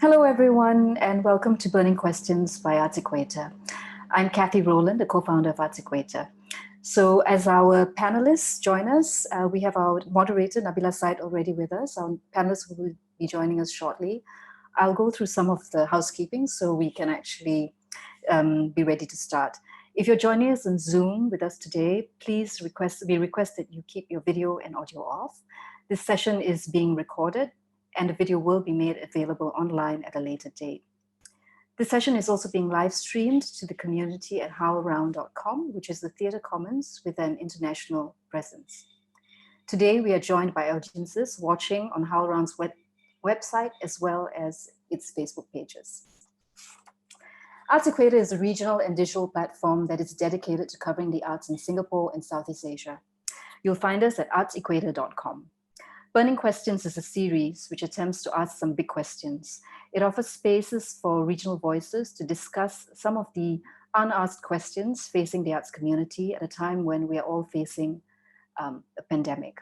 Hello, everyone, and welcome to Burning Questions by ArtsEquator. I'm Kathy Rowland, the co-founder of ArtsEquator. So as our panelists join us, we have our moderator, Nabilah Said, already with us. Our panelists will be joining us shortly. I'll go through some of the housekeeping so we can actually be ready to start. If you're joining us on Zoom with us today, please we request that you keep your video and audio off. This session is being recorded and the video will be made available online at a later date. This session is also being live streamed to the community at HowlRound.com, which is the theatre commons with an international presence. Today, we are joined by audiences watching on HowlRound's website as well as its Facebook pages. ArtsEquator is a regional and digital platform that is dedicated to covering the arts in Singapore and Southeast Asia. You'll find us at artsequator.com. Burning Questions is a series which attempts to ask some big questions. It offers spaces for regional voices to discuss some of the unasked questions facing the arts community at a time when we are all facing a pandemic.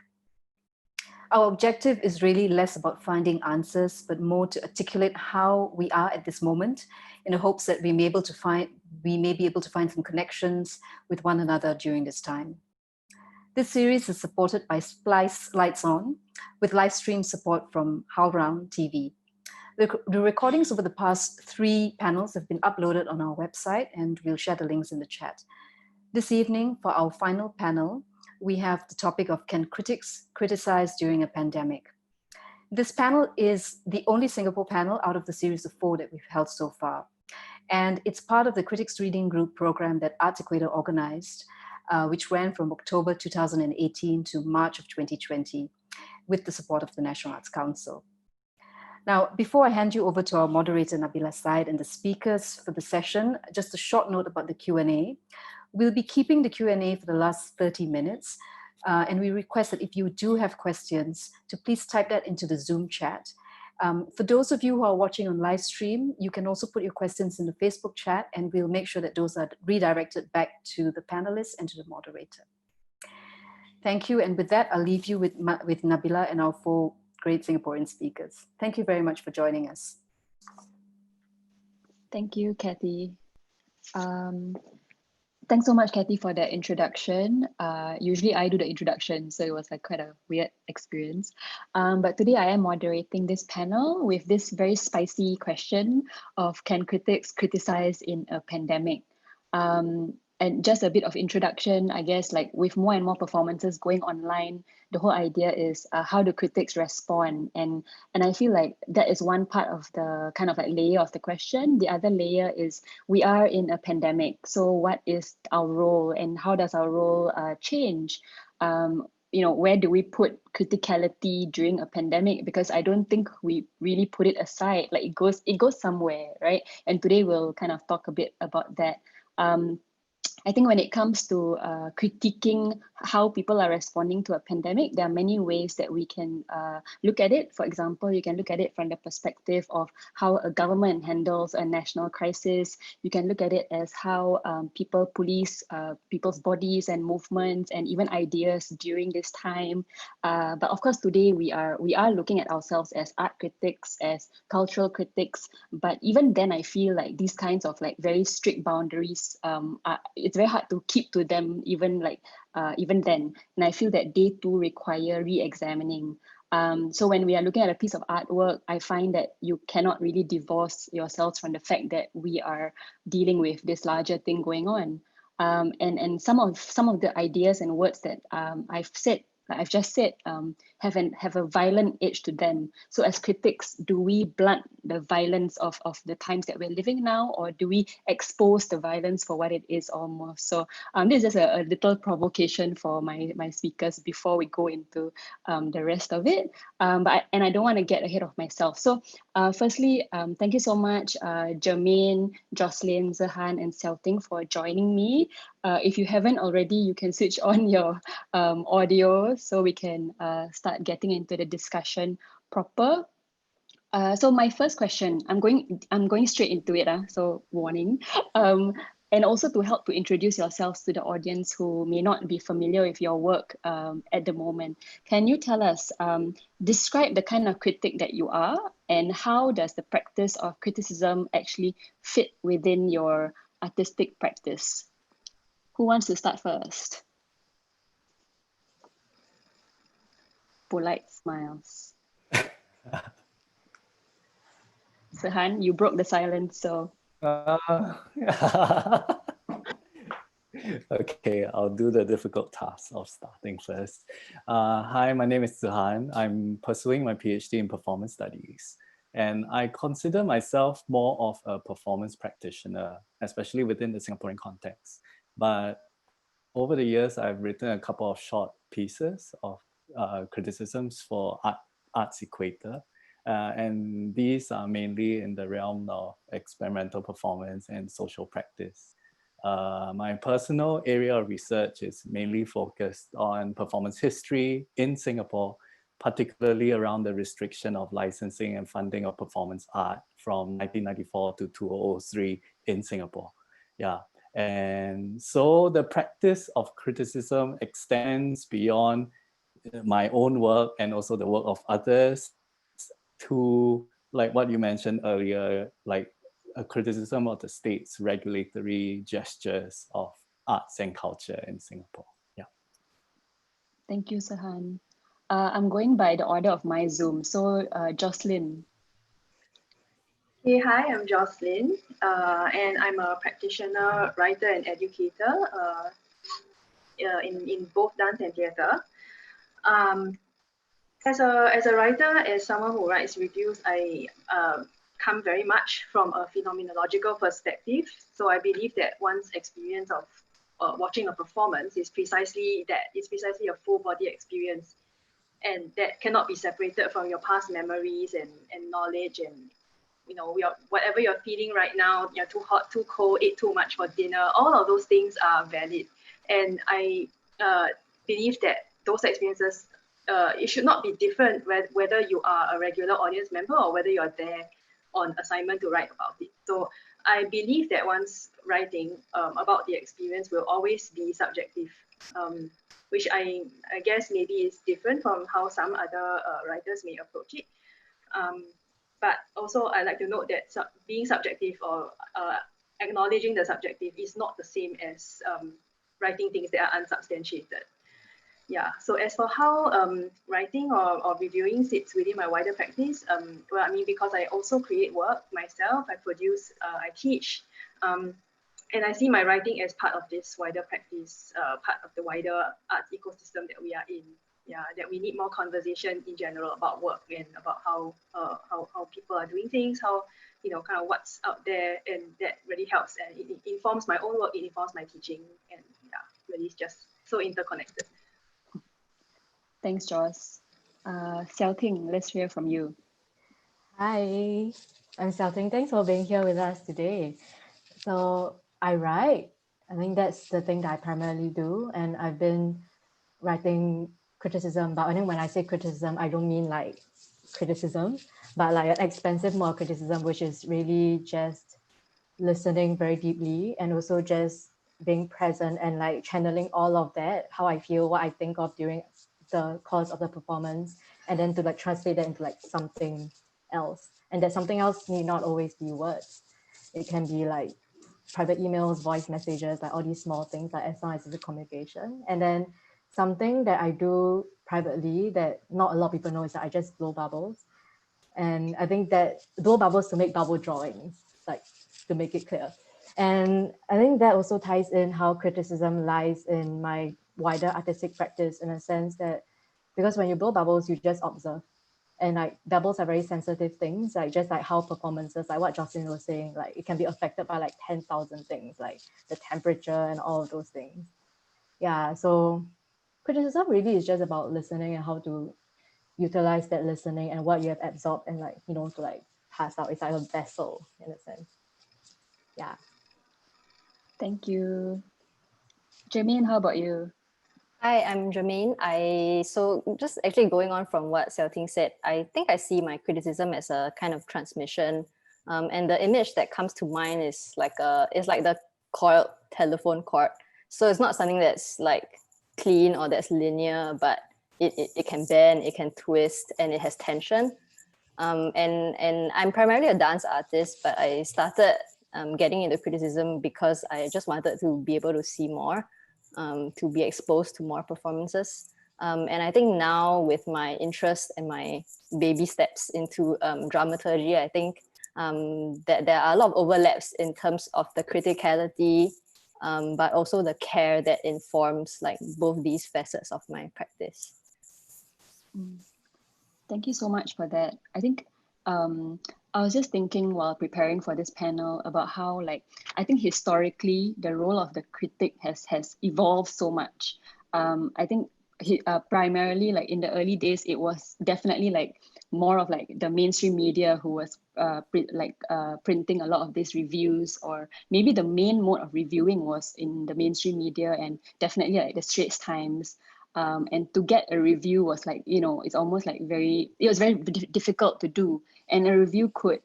Our objective is really less about finding answers, but more to articulate how we are at this moment in the hopes that we may be able to find some connections with one another during this time. This series is supported by Splice Lights On, with live stream support from HowlRound TV. The recordings over the past 3 panels have been uploaded on our website, and we'll share the links in the chat. This evening, for our final panel, we have the topic of Can Critics Criticise During a Pandemic? This panel is the only Singapore panel out of the series of 4 that we've held so far. And it's part of the Critics Reading Group program that ArtsEquator organized, which ran from October 2018 to March of 2020 with the support of the National Arts Council. Now, before I hand you over to our moderator, Nabilah Said, and the speakers for the session, just a short note about the Q&A. We'll be keeping the Q&A for the last 30 minutes, and we request that if you do have questions, to please type that into the Zoom chat. For those of you who are watching on live stream, you can also put your questions in the Facebook chat, and we'll make sure that those are redirected back to the panelists and to the moderator. Thank you, and with that, I'll leave you with Nabilah and our 4 great Singaporean speakers. Thank you very much for joining us. Thank you, Kathy. Thanks so much, Kathy, for that introduction. Usually I do the introduction, so it was like quite a weird experience. But today I am moderating this panel with this very spicy question of can critics criticize in a pandemic? And just a bit of introduction, I guess, like with more and more performances going online, the whole idea is how do critics respond? And I feel like that is one part of the kind of like layer of the question. The other layer is we are in a pandemic. So what is our role and how does our role change? Where do we put criticality during a pandemic? Because I don't think we really put it aside. Like it goes somewhere, right? And today we'll kind of talk a bit about that. I think when it comes to critiquing how people are responding to a pandemic, there are many ways that we can look at it. For example, you can look at it from the perspective of how a government handles a national crisis. You can look at it as how people police people's bodies and movements and even ideas during this time. But of course, today we are looking at ourselves as art critics, as cultural critics. But even then, I feel like these kinds of like very strict boundaries it's very hard to keep to them even then. And I feel that they too require re-examining. So when we are looking at a piece of artwork, I find that you cannot really divorce yourselves from the fact that we are dealing with this larger thing going on. And some of the ideas and words that I've just said have a violent edge to them. So as critics, do we blunt the violence of the times that we're living now, or do we expose the violence for what it is almost? So this is just a little provocation for my speakers before we go into the rest of it. But I don't want to get ahead of myself. So firstly, thank you so much, Germaine, Jocelyn, Zihan, and Xiao Ting for joining me. If you haven't already, you can switch on your audio so we can start getting into the discussion proper. So my first question, I'm going straight into it, so warning. And also to help to introduce yourselves to the audience who may not be familiar with your work at the moment. Can you tell us, describe the kind of critic that you are And how does the practice of criticism actually fit within your artistic practice? Who wants to start first? Polite smiles. Zihan, you broke the silence, so. Okay, I'll do the difficult task of starting first. Hi, my name is Zihan. I'm pursuing my PhD in performance studies. And I consider myself more of a performance practitioner, especially within the Singaporean context. But over the years, I've written a couple of short pieces of criticisms for ArtsEquator. And these are mainly in the realm of experimental performance and social practice. My personal area of research is mainly focused on performance history in Singapore, particularly around the restriction of licensing and funding of performance art from 1994 to 2003 in Singapore. Yeah. And so the practice of criticism extends beyond my own work and also the work of others to, like what you mentioned earlier, like a criticism of the state's regulatory gestures of arts and culture in Singapore. Yeah. Thank you, Zihan. I'm going by the order of my Zoom. So Jocelyn. Hey, hi, I'm Jocelyn, and I'm a practitioner, writer, and educator in both dance and theatre. As a writer, as someone who writes reviews, I come very much from a phenomenological perspective. So I believe that one's experience of watching a performance is precisely that. It's precisely a full body experience, and that cannot be separated from your past memories and knowledge and whatever you're feeling right now. You're too hot, too cold, ate too much for dinner. All of those things are valid, and I believe that those experiences. It should not be different whether you are a regular audience member or whether you're there on assignment to write about it. So I believe that one's writing about the experience will always be subjective, which I guess maybe is different from how some other writers may approach it. But also I like to note that being subjective or acknowledging the subjective is not the same as writing things that are unsubstantiated. Yeah, so as for how writing or reviewing sits within my wider practice, well, I mean, because I also create work myself, I produce, I teach, and I see my writing as part of this wider practice, part of the wider arts ecosystem that we are in. Yeah, that we need more conversation in general about work and about how people are doing things, how, kind of what's out there, and that really helps, and it informs my own work, it informs my teaching, and yeah, really it's just so interconnected. Thanks, Joss. Xiao Ting, let's hear from you. Hi, I'm Xiao Ting. Thanks for being here with us today. So I write. I think that's the thing that I primarily do. And I've been writing criticism, but I think when I say criticism, I don't mean like criticism, but like an expensive more criticism, which is really just listening very deeply and also just being present and like channeling all of that, how I feel, what I think of during the course of the performance, and then to like translate that into like something else. And that something else need not always be words. It can be like private emails, voice messages, like all these small things, like as long as it's a communication. And then something that I do privately that not a lot of people know is that I just blow bubbles. And I think that blow bubbles to make bubble drawings, like to make it clear. And I think that also ties in how criticism lies in my wider artistic practice, in a sense that because when you blow bubbles, you just observe. And like bubbles are very sensitive things, like just like how performances, like what Jocelyn was saying, like it can be affected by like 10,000 things, like the temperature and all of those things. Yeah, so criticism really is just about listening and how to utilize that listening and what you have absorbed and like, to like pass out. It's like a vessel in a sense. Yeah. Thank you. Germaine, how about you? Hi, I'm Germaine. So just actually going on from what Xiao Ting said, I think I see my criticism as a kind of transmission. And the image that comes to mind is like the coiled telephone cord. So it's not something that's like clean or that's linear, but it can bend, it can twist, and it has tension. And I'm primarily a dance artist, but I started getting into criticism because I just wanted to be able to see more, to be exposed to more performances. And I think now with my interest and my baby steps into dramaturgy, I think that there are a lot of overlaps in terms of the criticality, but also the care that informs like both these facets of my practice. Thank you so much for that. I think I was just thinking while preparing for this panel about how, like, I think historically the role of the critic has evolved so much. I think primarily, like in the early days, it was definitely like more of like the mainstream media who was printing a lot of these reviews, or maybe the main mode of reviewing was in the mainstream media, and definitely like the Straits Times. And to get a review was like, you know, it's almost like it was very difficult to do. And a review could,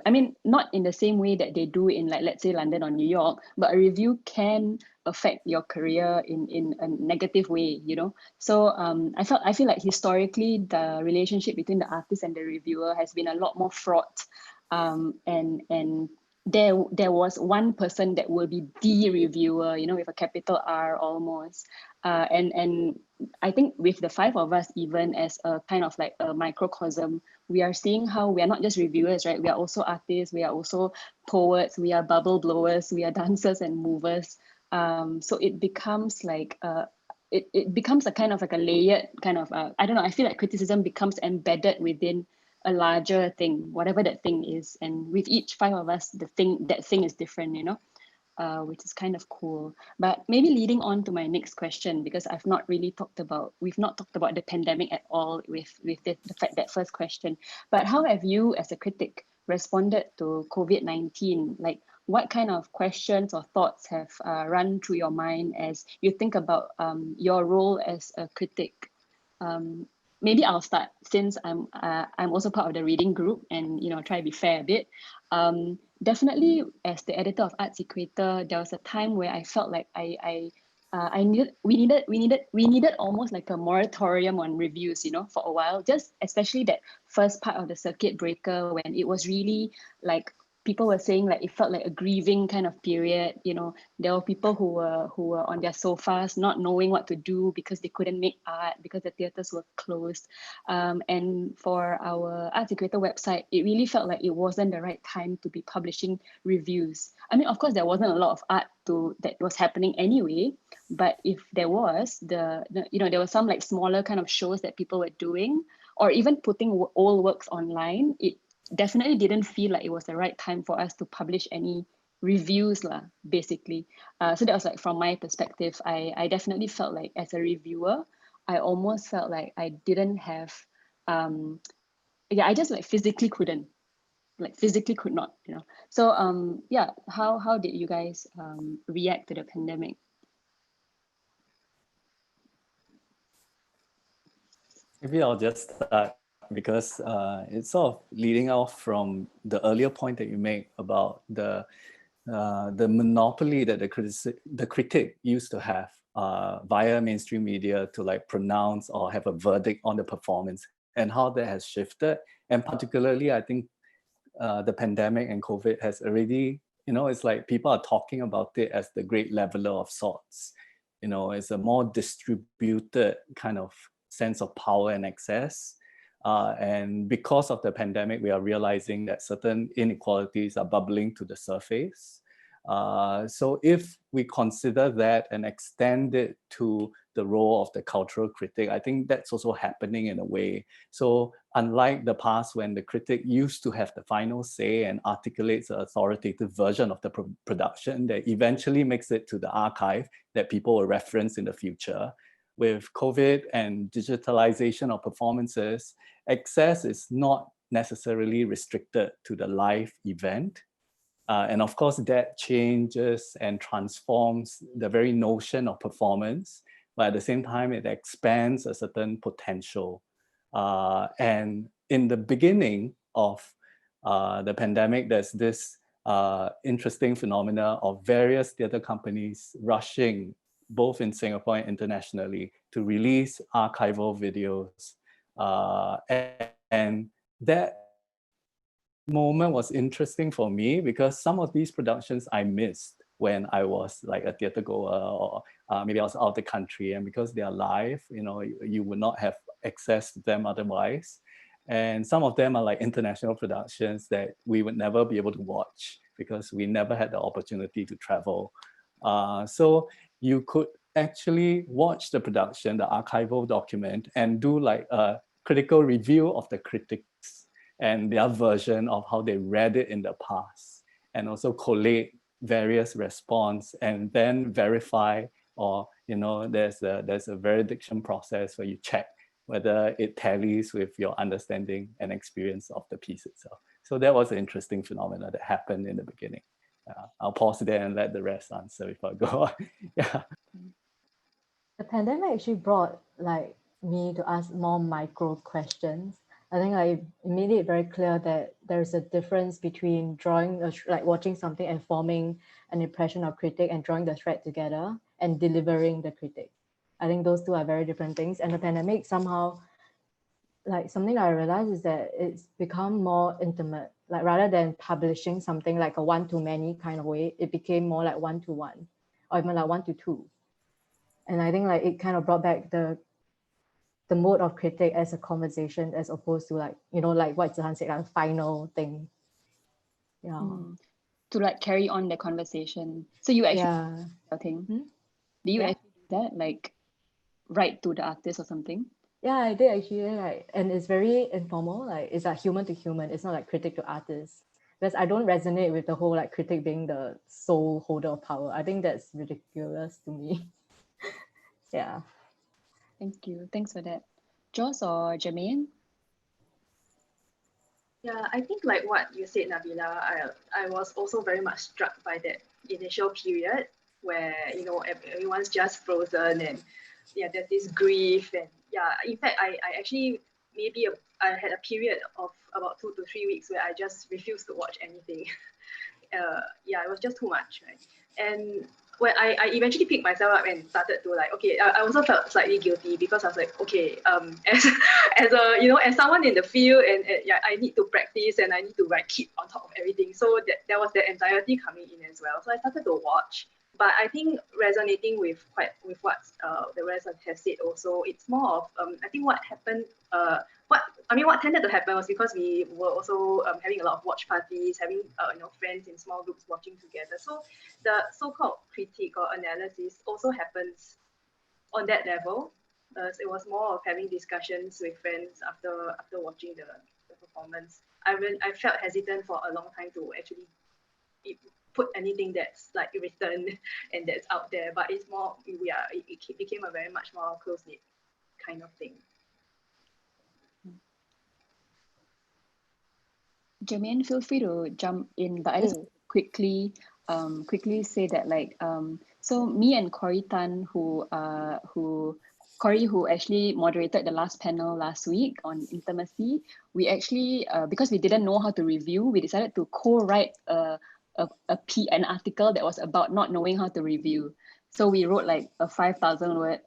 I mean, not in the same way that they do in, like, let's say London or New York, but a review can affect your career in a negative way, you know? So I feel like historically the relationship between the artist and the reviewer has been a lot more fraught. And there was one person that will be the reviewer, you know, with a capital R almost. And I think with the five of us, even as a kind of like a microcosm, we are seeing how we are not just reviewers, right? We are also artists, we are also poets, we are bubble blowers, we are dancers and movers. So it becomes like, it becomes a kind of like a layered kind of, I don't know, I feel like criticism becomes embedded within a larger thing, whatever that thing is. And with each five of us, that thing is different, you know? Which is kind of cool. But maybe leading on to my next question, because we've not talked about the pandemic at all with that first question. But how have you as a critic responded to COVID-19? Like, what kind of questions or thoughts have run through your mind as you think about your role as a critic? Maybe I'll start, since I'm also part of the reading group, and, you know, try to be fair a bit. Definitely, as the editor of ArtsEquator, there was a time where I felt like we needed almost like a moratorium on reviews, you know, for a while. Just especially that first part of the circuit breaker, when it was really like people were saying like it felt like a grieving kind of period. You know, there were people who were on their sofas not knowing what to do because they couldn't make art because the theaters were closed. And for our ArtsEquator website, it really felt like it wasn't the right time to be publishing reviews. I mean, of course, there wasn't a lot of art that was happening anyway, but if there was, you know, there were some like smaller kind of shows that people were doing, or even putting old works online. It definitely didn't feel like it was the right time for us to publish any reviews lah, basically. So that was like, from my perspective, I definitely felt like as a reviewer, I almost felt like I didn't have, I just like physically could not, you know. So yeah, how did you guys react to the pandemic? Maybe I'll just start, because it's sort of leading off from the earlier point that you make about the monopoly that the critic used to have via mainstream media to like pronounce or have a verdict on the performance, and how that has shifted. And particularly, I think the pandemic and COVID has already, you know, it's like people are talking about it as the great leveler of sorts. You know, it's a more distributed kind of sense of power and access. And because of the pandemic, we are realizing that certain inequalities are bubbling to the surface. So if we consider that and extend it to the role of the cultural critic, I think that's also happening in a way. So unlike the past, when the critic used to have the final say and articulates an authoritative version of the production that eventually makes it to the archive that people will reference in the future, with COVID and digitalization of performances, access is not necessarily restricted to the live event. And of course, that changes and transforms the very notion of performance, but at the same time, it expands a certain potential. And in the beginning of the pandemic, there's this interesting phenomena of various theatre companies rushing, both in Singapore and internationally, to release archival videos. And that moment was interesting for me because some of these productions I missed when I was like a theater goer, or maybe I was out of the country, and because they are live, you know, you would not have access to them otherwise. And some of them are like international productions that we would never be able to watch because we never had the opportunity to travel. So you could actually watch the production, the archival document, and do like a critical review of the critics and their version of how they read it in the past, and also collate various response and then verify, or there's a veridiction process where you check whether it tallies with your understanding and experience of the piece itself. So that was an interesting phenomenon that happened in the beginning. I'll pause there and let the rest answer before I go on. Yeah. The pandemic actually brought like me to ask more micro questions. I think I made it very clear that there's a difference between drawing, like watching something and forming an impression of critic, and drawing the thread together and delivering the critic. I think those two are very different things. And the pandemic somehow, like something I realized is that it's become more intimate. Like rather than publishing something like a one-to-many kind of way, it became more like one-to-one, or even like one-to-two. And I think like it kind of brought back the mode of critic as a conversation, as opposed to like, like what Zihan said, like a final thing. Yeah. To like carry on the conversation. So you actually do you actually do that, like write to the artist or something? Yeah, I did actually, like, and it's very informal, like it's like human to human. It's not like critic to artist. Because I don't resonate with the whole like critic being the sole holder of power. I think that's ridiculous to me. Yeah. Thank you. Thanks for that. Joss or Germaine? Yeah, I think like what you said, Nabilah, I was also very much struck by that initial period where, everyone's just frozen, and yeah, there's this grief. And yeah, in fact, I actually I had a period of about 2 to 3 weeks where I just refused to watch anything. Yeah, it was just too much, right? And when I eventually picked myself up and started to like, okay, I also felt slightly guilty because I was like, okay, as someone in the field, and yeah, I need to practice and I need to like keep on top of everything. So there was the anxiety coming in as well. So I started to watch, but I think resonating with what the rest have said also, it's more of I think what happened. What tended to happen was because we were also having a lot of watch parties, having friends in small groups watching together. So the so-called critique or analysis also happens on that level. It was more of having discussions with friends after watching the performance. I felt hesitant for a long time to actually put anything that's like written and that's out there, but it's more, it became a very much more close-knit kind of thing. Germaine, feel free to jump in, but I just quickly say that so me and Corey Tan, who actually moderated the last panel last week on intimacy, we actually because we didn't know how to review, we decided to co-write an article that was about not knowing how to review. So we wrote like a 5,000 word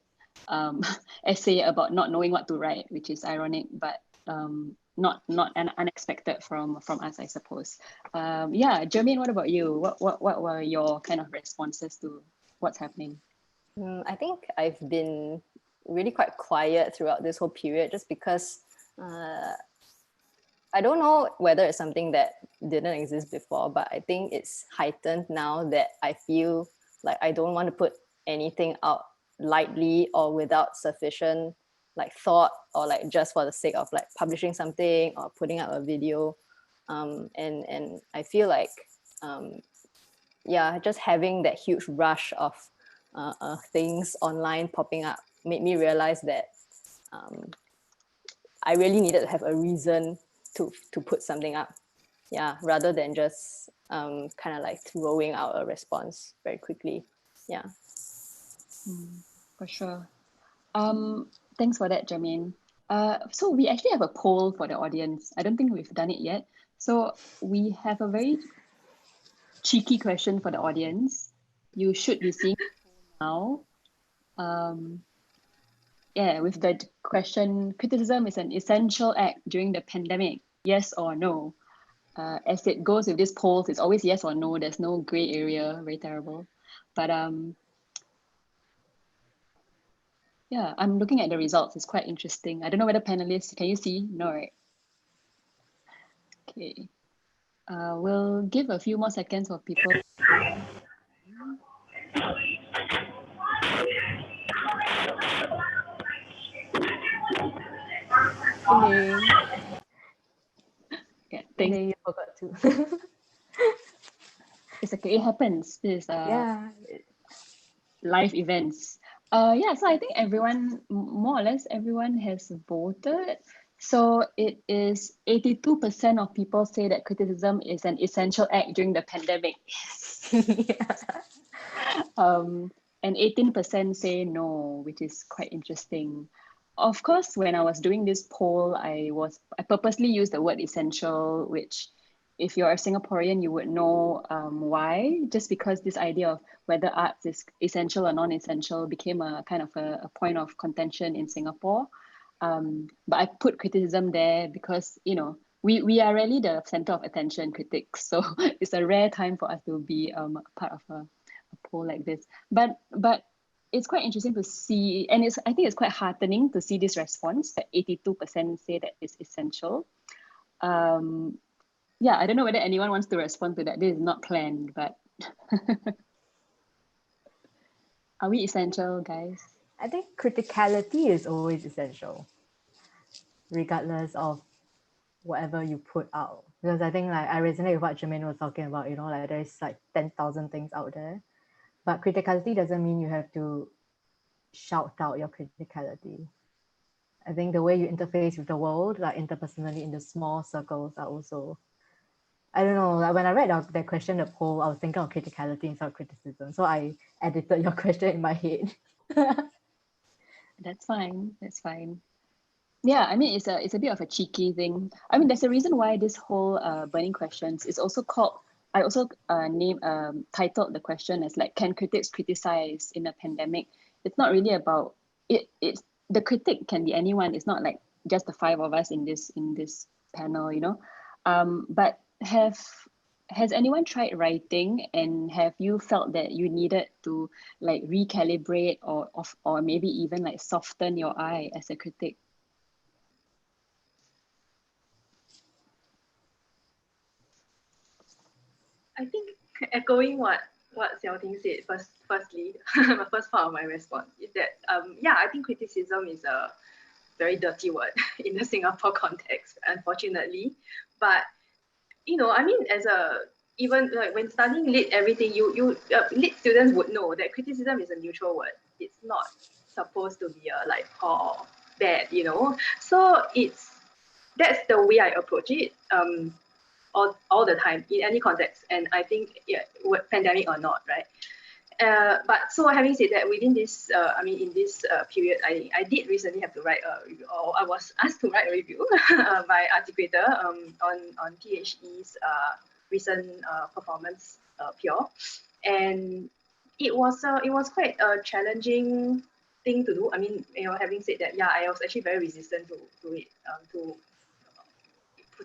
essay about not knowing what to write, which is ironic, but not unexpected from us, I suppose. Yeah, Germaine, what about you? What were your kind of responses to what's happening? I think I've been really quite quiet throughout this whole period, just because I don't know whether it's something that didn't exist before, but I think it's heightened now that I feel like I don't want to put anything out lightly or without sufficient like thought, or like just for the sake of like publishing something or putting out a video. And I feel like just having that huge rush of things online popping up made me realize that I really needed to have a reason to put something up, rather than just kind of like throwing out a response very quickly. For sure. Thanks for that, Germaine. So we actually have a poll for the audience. I don't think we've done it yet. So we have a very cheeky question for the audience. You should be seeing it now. With the question, criticism is an essential act during the pandemic. yes or no. As it goes with these polls, it's always yes or no. There's no gray area, very terrible. But yeah, I'm looking at the results. It's quite interesting. I don't know whether panelists, can you see? No, right? Okay. We'll give a few more seconds for people. Elaine, Yeah, thanks. Elaine, you forgot to. It's okay, it happens. This Yeah. live events. Yeah, so I think everyone, more or less everyone has voted. So it is 82% of people say that criticism is an essential act during the pandemic. Yeah. And 18% say no, which is quite interesting. Of course, when I was doing this poll, I purposely used the word essential, which if you're a Singaporean, you would know why, just because this idea of whether arts is essential or non-essential became a kind of a point of contention in Singapore. But I put criticism there because, you know, we are really the center of attention, critics. So it's a rare time for us to be part of a poll like this. But it's quite interesting to see, and I think it's quite heartening to see this response that 82% say that it's essential. Yeah, I don't know whether anyone wants to respond to that. This is not planned, but are we essential, guys? I think criticality is always essential, regardless of whatever you put out. Because I think like I resonate with what Germaine was talking about, you know, like there's like 10,000 things out there. But criticality doesn't mean you have to shout out your criticality. I think the way you interface with the world, like interpersonally in the small circles are also, I don't know, like when I read that question, the poll, I was thinking of criticality instead of criticism. So I edited your question in my head. That's fine. That's fine. Yeah, I mean, it's a bit of a cheeky thing. I mean, there's a reason why this whole burning questions is also called, I also titled the question as like, can critics criticize in a pandemic? It's not really about it's the critic can be anyone. It's not like just the five of us in this panel, you know. But has anyone tried writing, and have you felt that you needed to like recalibrate or maybe even like soften your eye as a critic? I think echoing what Xiao Ting said firstly, the first part of my response is that yeah, I think criticism is a very dirty word in the Singapore context, unfortunately. But you know, I mean, as a even like when studying lit everything, you lit students would know that criticism is a neutral word. It's not supposed to be a like or bad, you know. So that's the way I approach it. All the time in any context, and I think yeah, pandemic or not, right? But so having said that, within this, I mean, in this period, I did recently have to write a review, or I was asked to write a review by ArtsEquator on PHE's recent performance, Pure, and it was quite a challenging thing to do. I mean, you know, having said that, yeah, I was actually very resistant to it, to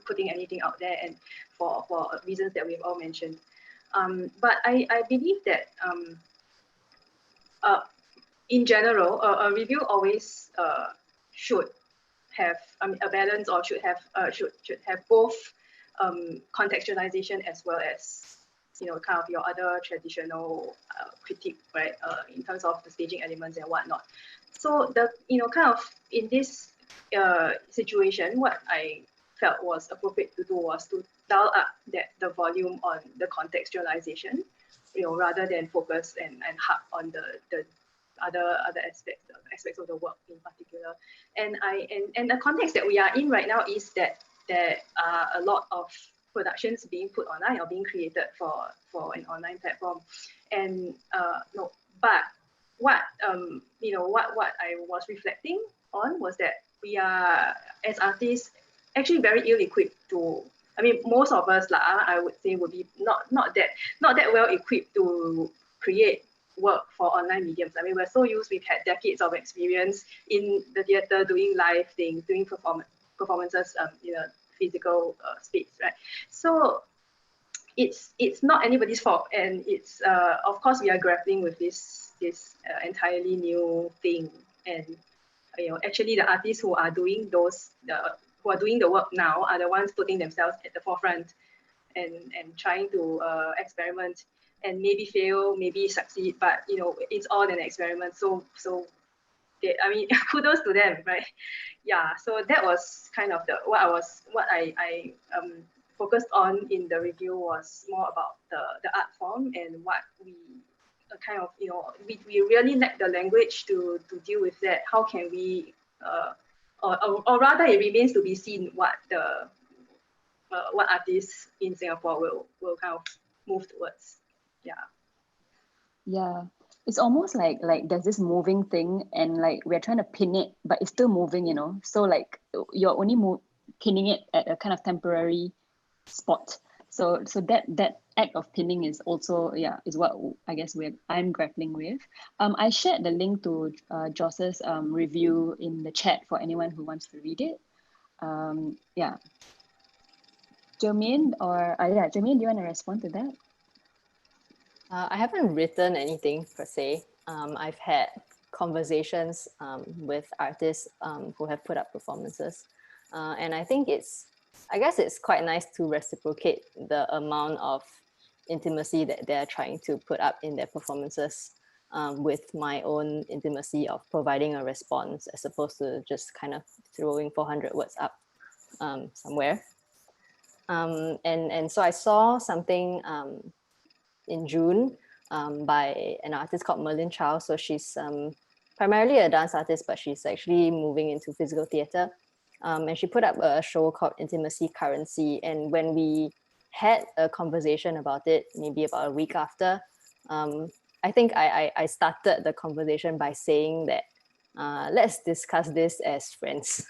putting anything out there, and for reasons that we've all mentioned. But I believe that in general, a review always should have a balance, or should have both contextualization as well as, you know, kind of your other traditional critique, right? In terms of the staging elements and whatnot. So the, you know, kind of in this situation, what I felt was appropriate to do was to dial up the volume on the contextualization, you know, rather than focus and harp on the other aspects of the work in particular. And the context that we are in right now is that there are a lot of productions being put online or being created for an online platform. And no, but what you know, what I was reflecting on was that we are, as artists, actually very ill-equipped to, I mean, most of us, I would say, would be not that well equipped to create work for online mediums. I mean, we're so used, we've had decades of experience in the theatre, doing live things, doing performances, you know, physical space, right? So it's not anybody's fault, and it's of course we are grappling with this entirely new thing, and actually the artists who are doing who are doing the work now are the ones putting themselves at the forefront and trying to experiment, and maybe fail, maybe succeed, but it's all an experiment. So I mean, kudos to them, right? Yeah. So that was kind of what I focused on in the review, was more about the art form and what we kind of we really lack the language to deal with that. How can we or rather it remains to be seen what what artists in Singapore will kind of move towards. Yeah, it's almost like there's this moving thing, and like we're trying to pin it, but it's still moving, so like you're only pinning it at a kind of temporary spot. So that act of pinning is also is what I guess I'm grappling with. I shared the link to Joss's review in the chat for anyone who wants to read it. Germaine, Germaine, do you want to respond to that? I haven't written anything per se. I've had conversations with artists who have put up performances. And I think I guess it's quite nice to reciprocate the amount of intimacy that they're trying to put up in their performances with my own intimacy of providing a response, as opposed to just kind of throwing 400 words up somewhere. And so I saw something in June by an artist called Merlin Chow. So she's primarily a dance artist, but she's actually moving into physical theatre. And she put up a show called Intimacy Currency. And when we had a conversation about it, maybe about a week after, I think I started the conversation by saying that let's discuss this as friends.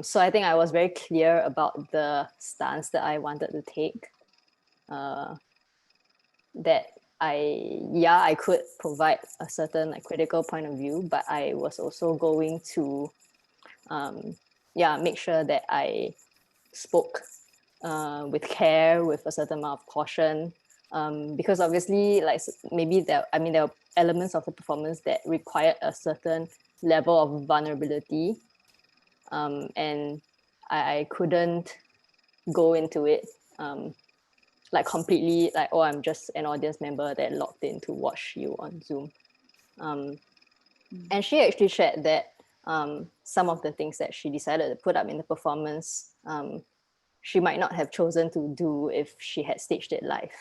So I think I was very clear about the stance that I wanted to take. That I could provide a certain critical point of view, but I was also going to make sure that I spoke with care, with a certain amount of caution, because obviously maybe there are elements of the performance that required a certain level of vulnerability, and I couldn't go into it completely oh, I'm just an audience member that logged in to watch you on Zoom. And she actually shared that some of the things that she decided to put up in the performance, she might not have chosen to do if she had staged it live.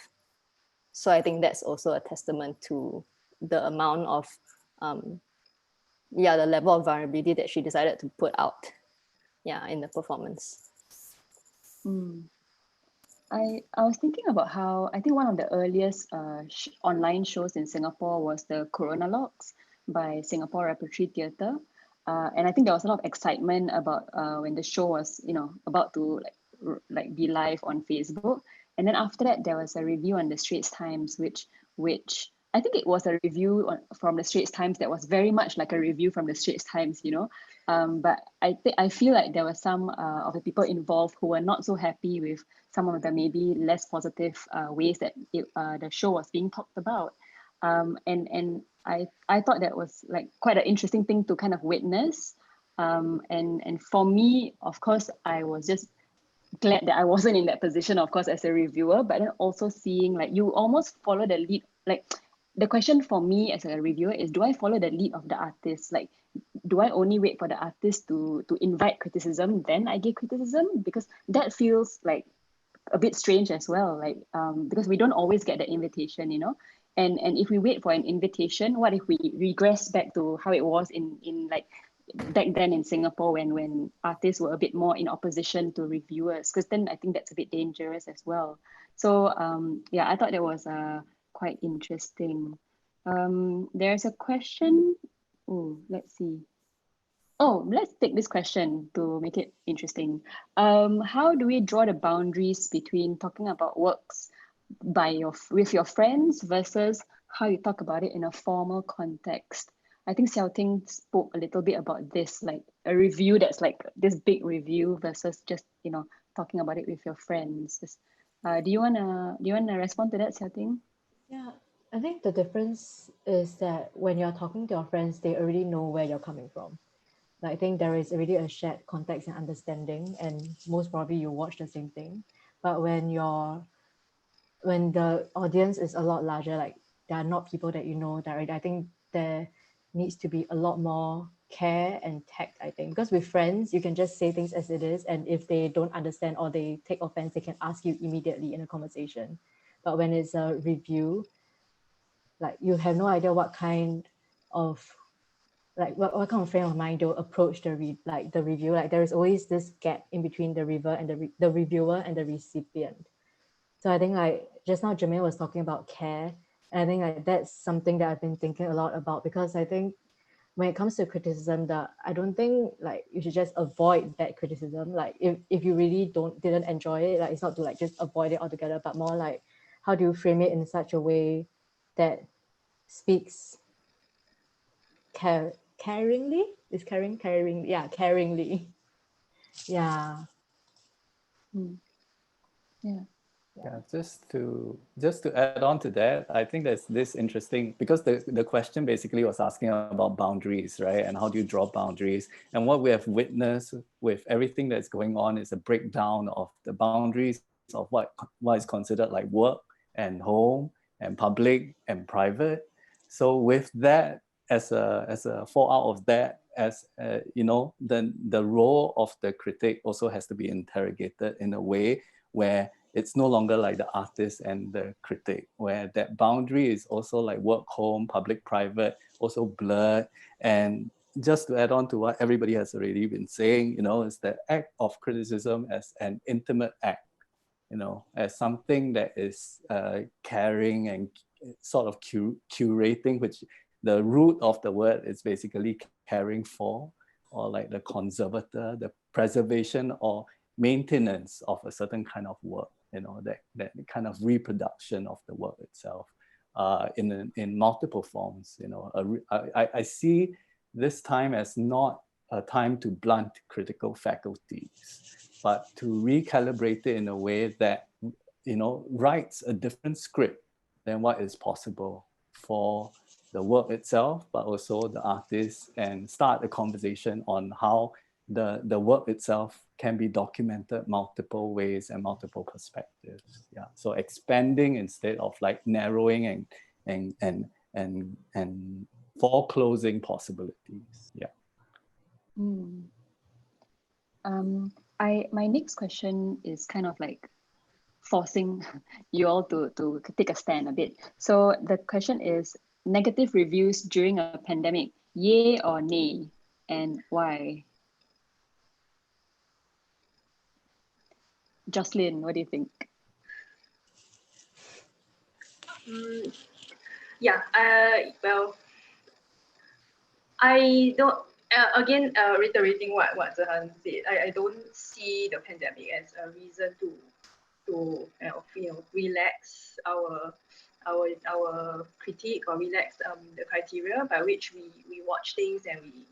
So I think that's also a testament to the amount of the level of vulnerability that she decided to put out in the performance. I was thinking about how I think one of the earliest online shows in Singapore was the Coronalogs by Singapore Repertory Theatre, and I think there was a lot of excitement about when the show was about to be live on Facebook, and then after that there was a review on the Straits Times, which I think it was a review from the Straits Times that was very much like a review from the Straits Times, but I feel like there were some of the people involved who were not so happy with some of the maybe less positive ways that the show was being talked about, and I thought that was quite an interesting thing to kind of witness, and for me, of course, I was just glad that I wasn't in that position, of course, as a reviewer, but then also seeing you almost follow the lead. The question for me as a reviewer is, do I follow the lead of the artist? Do I only wait for the artist to invite criticism, then I give criticism? Because that feels a bit strange as well, because we don't always get the invitation, and if we wait for an invitation, what if we regress back to how it was in back then in Singapore when artists were a bit more in opposition to reviewers? Because then I think that's a bit dangerous as well. So I thought that was quite interesting. There's a question. Oh, let's see. Oh, let's take this question to make it interesting. How do we draw the boundaries between talking about works with your friends versus how you talk about it in a formal context? I think Xiao Ting spoke a little bit about this, like a review that's like this big review versus just, you know, talking about it with your friends. Do you wanna respond to that, Xiao Ting? Yeah, I think the difference is that when you're talking to your friends, they already know where you're coming from. Like, I think there is already a shared context and understanding, and most probably you watch the same thing. But when the audience is a lot larger, like there are not people that you know directly, I think there needs to be a lot more care and tact, I think. Because with friends, you can just say things as it is, and if they don't understand or they take offense, they can ask you immediately in a conversation. But when it's a review, like you have no idea what kind of what kind of frame of mind they'll approach the review. Like there is always this gap in between the reviewer and the recipient. So I think like just now Germaine was talking about care, and I think like that's something that I've been thinking a lot about, because I think when it comes to criticism, that I don't think like you should just avoid bad criticism. Like if you really didn't enjoy it, like it's not to like just avoid it altogether, but more like how do you frame it in such a way that speaks caringly? Is caring? Yeah, caringly. Yeah. Mm. Yeah. Yeah, just to add on to that, I think there's this interesting, because the question basically was asking about boundaries, right? And how do you draw boundaries? And what we have witnessed with everything that's going on is a breakdown of the boundaries of what is considered like work and home and public and private. So with that as a fallout of that, as you know, then the role of the critic also has to be interrogated in a way where it's no longer like the artist and the critic, where that boundary is also like work, home, public, private, also blurred. And just to add on to what everybody has already been saying, you know, is the act of criticism as an intimate act, you know, as something that is caring and sort of curating, which the root of the word is basically caring for, or like the conservator, the preservation or maintenance of a certain kind of work, you know, that kind of reproduction of the work itself in multiple forms. You know, I see this time as not a time to blunt critical faculties, but to recalibrate it in a way that, you know, writes a different script than what is possible for the work itself, but also the artist, and start a conversation on how the work itself can be documented multiple ways and multiple perspectives. Yeah, so expanding instead of like narrowing and foreclosing possibilities. Yeah. Mm. My next question is kind of like forcing you all to take a stand a bit. So the question is, negative reviews during a pandemic, yay or nay, and why? Jocelyn, what do you think? Yeah, well, I don't, again, reiterating what Zihan said, I don't see the pandemic as a reason to relax our critique, or relax the criteria by which we watch things and we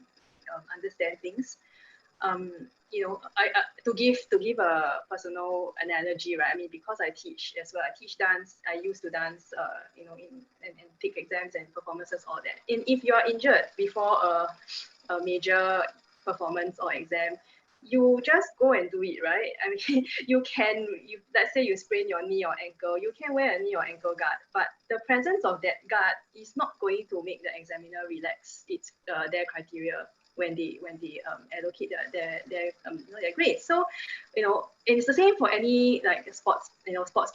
understand things. You know, to give a personal analogy, right? I mean, because I teach as well, I teach dance. I used to dance, you know, and take exams and performances, all that. If you are injured before a major performance or exam, you just go and do it, right? I mean, let's say you sprain your knee or ankle, you can wear a knee or ankle guard, but the presence of that guard is not going to make the examiner relax their criteria when they allocate their grades. So, you know, it's the same for any like sports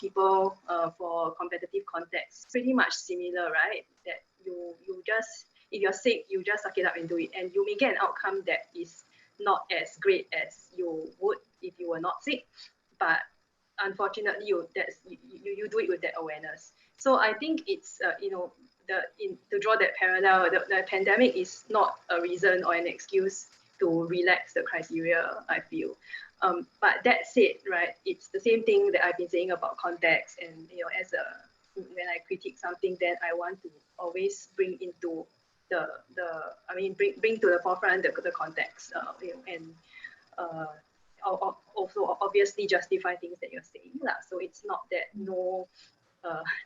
people for competitive context. Pretty much similar, right? That you just, if you're sick, you just suck it up and do it, and you may get an outcome that is not as great as you would if you were not sick, but unfortunately you do it with that awareness. So I think it's you know, to draw that parallel, the pandemic is not a reason or an excuse to relax the criteria, I feel. But that said, right, it's the same thing that I've been saying about context, and you know, when I critique something, then I want to always bring into bring to the forefront the context, and also obviously justify things that you're saying lah. So it's not that no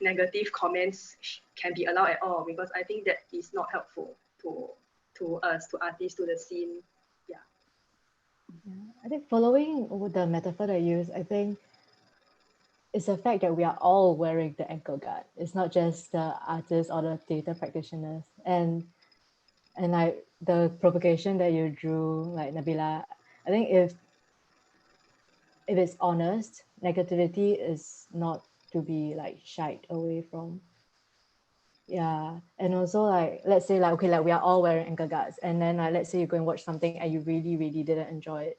negative comments can be allowed at all, because I think that is not helpful to us, to artists, to the scene. Yeah. I think following the metaphor that I use, I think it's the fact that we are all wearing the ankle guard. It's not just the artists or the theatre practitioners. And like the provocation that you drew, like Nabilah, I think if it's honest, negativity is not to be like shied away from. Yeah. And also like, let's say like, okay, like we are all wearing ankle guards, and then let's say you go and watch something and you really, really didn't enjoy it.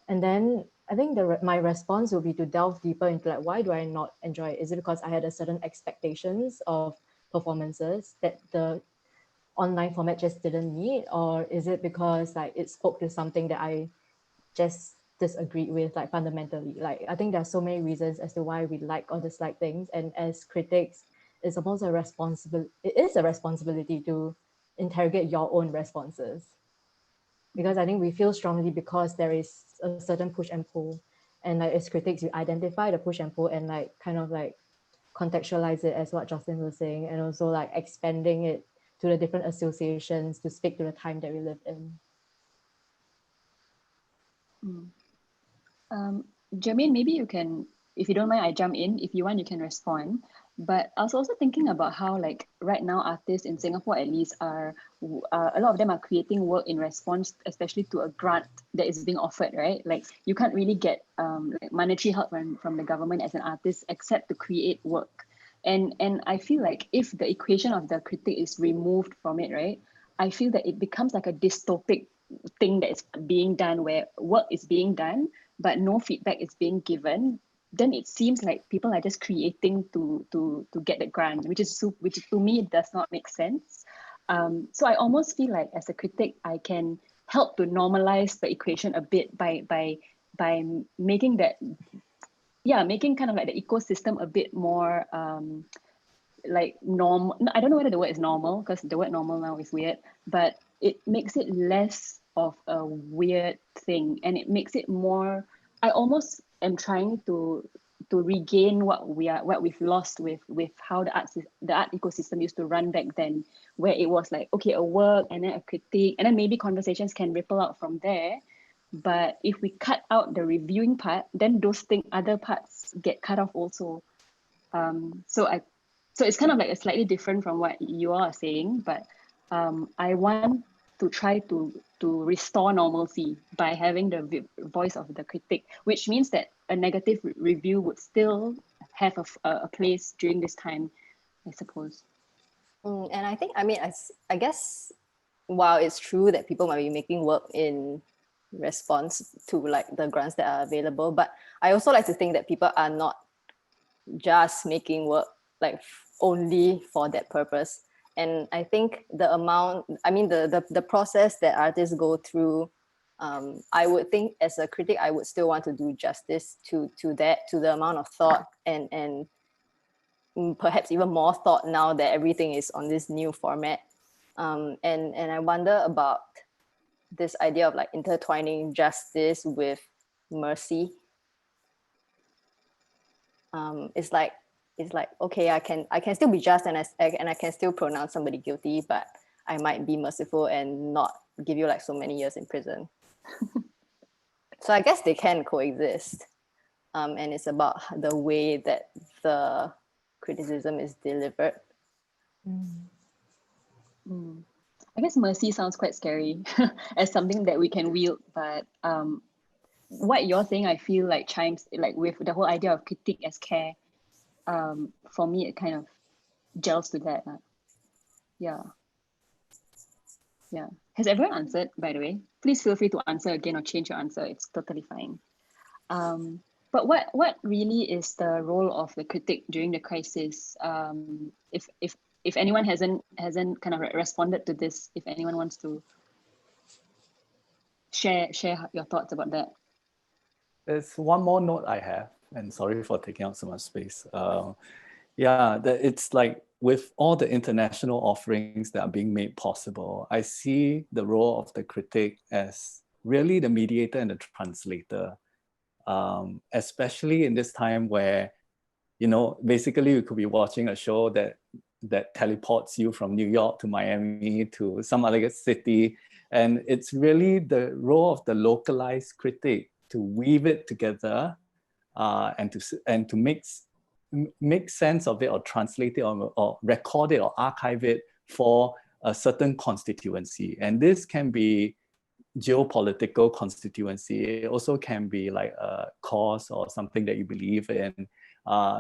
And then I think my response will be to delve deeper into like, why do I not enjoy it? Is it because I had a certain expectations of performances that the online format just didn't meet? Or is it because like it spoke to something that I just disagreed with, like fundamentally? Like, I think there are so many reasons as to why we like or dislike things. And as critics, it's almost it is a responsibility to interrogate your own responses. Because I think we feel strongly because there is a certain push and pull. And like as critics, you identify the push and pull and like kind of like contextualize it as what Jocelyn was saying, and also like expanding it to the different associations to speak to the time that we live in. Germaine, maybe you can, if you don't mind, I jump in. If you want, you can respond. But I was also thinking about how, like, right now, artists in Singapore at least are, a lot of them are creating work in response, especially to a grant that is being offered, right? Like, you can't really get like monetary help from the government as an artist except to create work. And I feel like if the equation of the critic is removed from it, right, I feel that it becomes like a dystopic thing that is being done, where work is being done, but no feedback is being given. Then it seems like people are just creating to get the grant, which to me does not make sense. So I almost feel like as a critic, I can help to normalize the equation a bit by making that, making kind of like the ecosystem a bit more like normal. I don't know whether the word is normal, because the word normal now is weird, but it makes it less of a weird thing, and it makes it more, I almost am trying to regain what we've lost with how the art ecosystem used to run back then, where it was like, okay, a work and then a critique, and then maybe conversations can ripple out from there. But if we cut out the reviewing part, then those other parts get cut off also. So it's kind of like a slightly different from what you all are saying, but I want to try to restore normalcy by having the voice of the critic, which means that a negative review would still have a place during this time, I suppose. And I think, I guess, while it's true that people might be making work in response to like the grants that are available, but I also like to think that people are not just making work like only for that purpose. And I think the process that artists go through, I would think as a critic, I would still want to do justice to the amount of thought and perhaps even more thought now that everything is on this new format. And I wonder about this idea of like intertwining justice with mercy. It's like, okay, I can still be just and I can still pronounce somebody guilty, but I might be merciful and not give you like so many years in prison. So I guess they can coexist. And it's about the way that the criticism is delivered. I guess mercy sounds quite scary as something that we can wield, but what you're saying, I feel like chimes like with the whole idea of critique as care. For me, it kind of gels with that. Yeah. Has everyone answered, by the way? Please feel free to answer again or change your answer. It's totally fine. But what really is the role of the critic during the crisis? If anyone hasn't kind of responded to this, if anyone wants to share your thoughts about that. There's one more note I have, and sorry for taking up so much space. Yeah, it's like with all the international offerings that are being made possible, I see the role of the critic as really the mediator and the translator, especially in this time where, you know, basically you could be watching a show that teleports you from New York to Miami to some other city. And it's really the role of the localized critic to weave it together and to make sense of it, or translate it, or record it or archive it for a certain constituency. And this can be geopolitical constituency. It also can be like a cause or something that you believe in.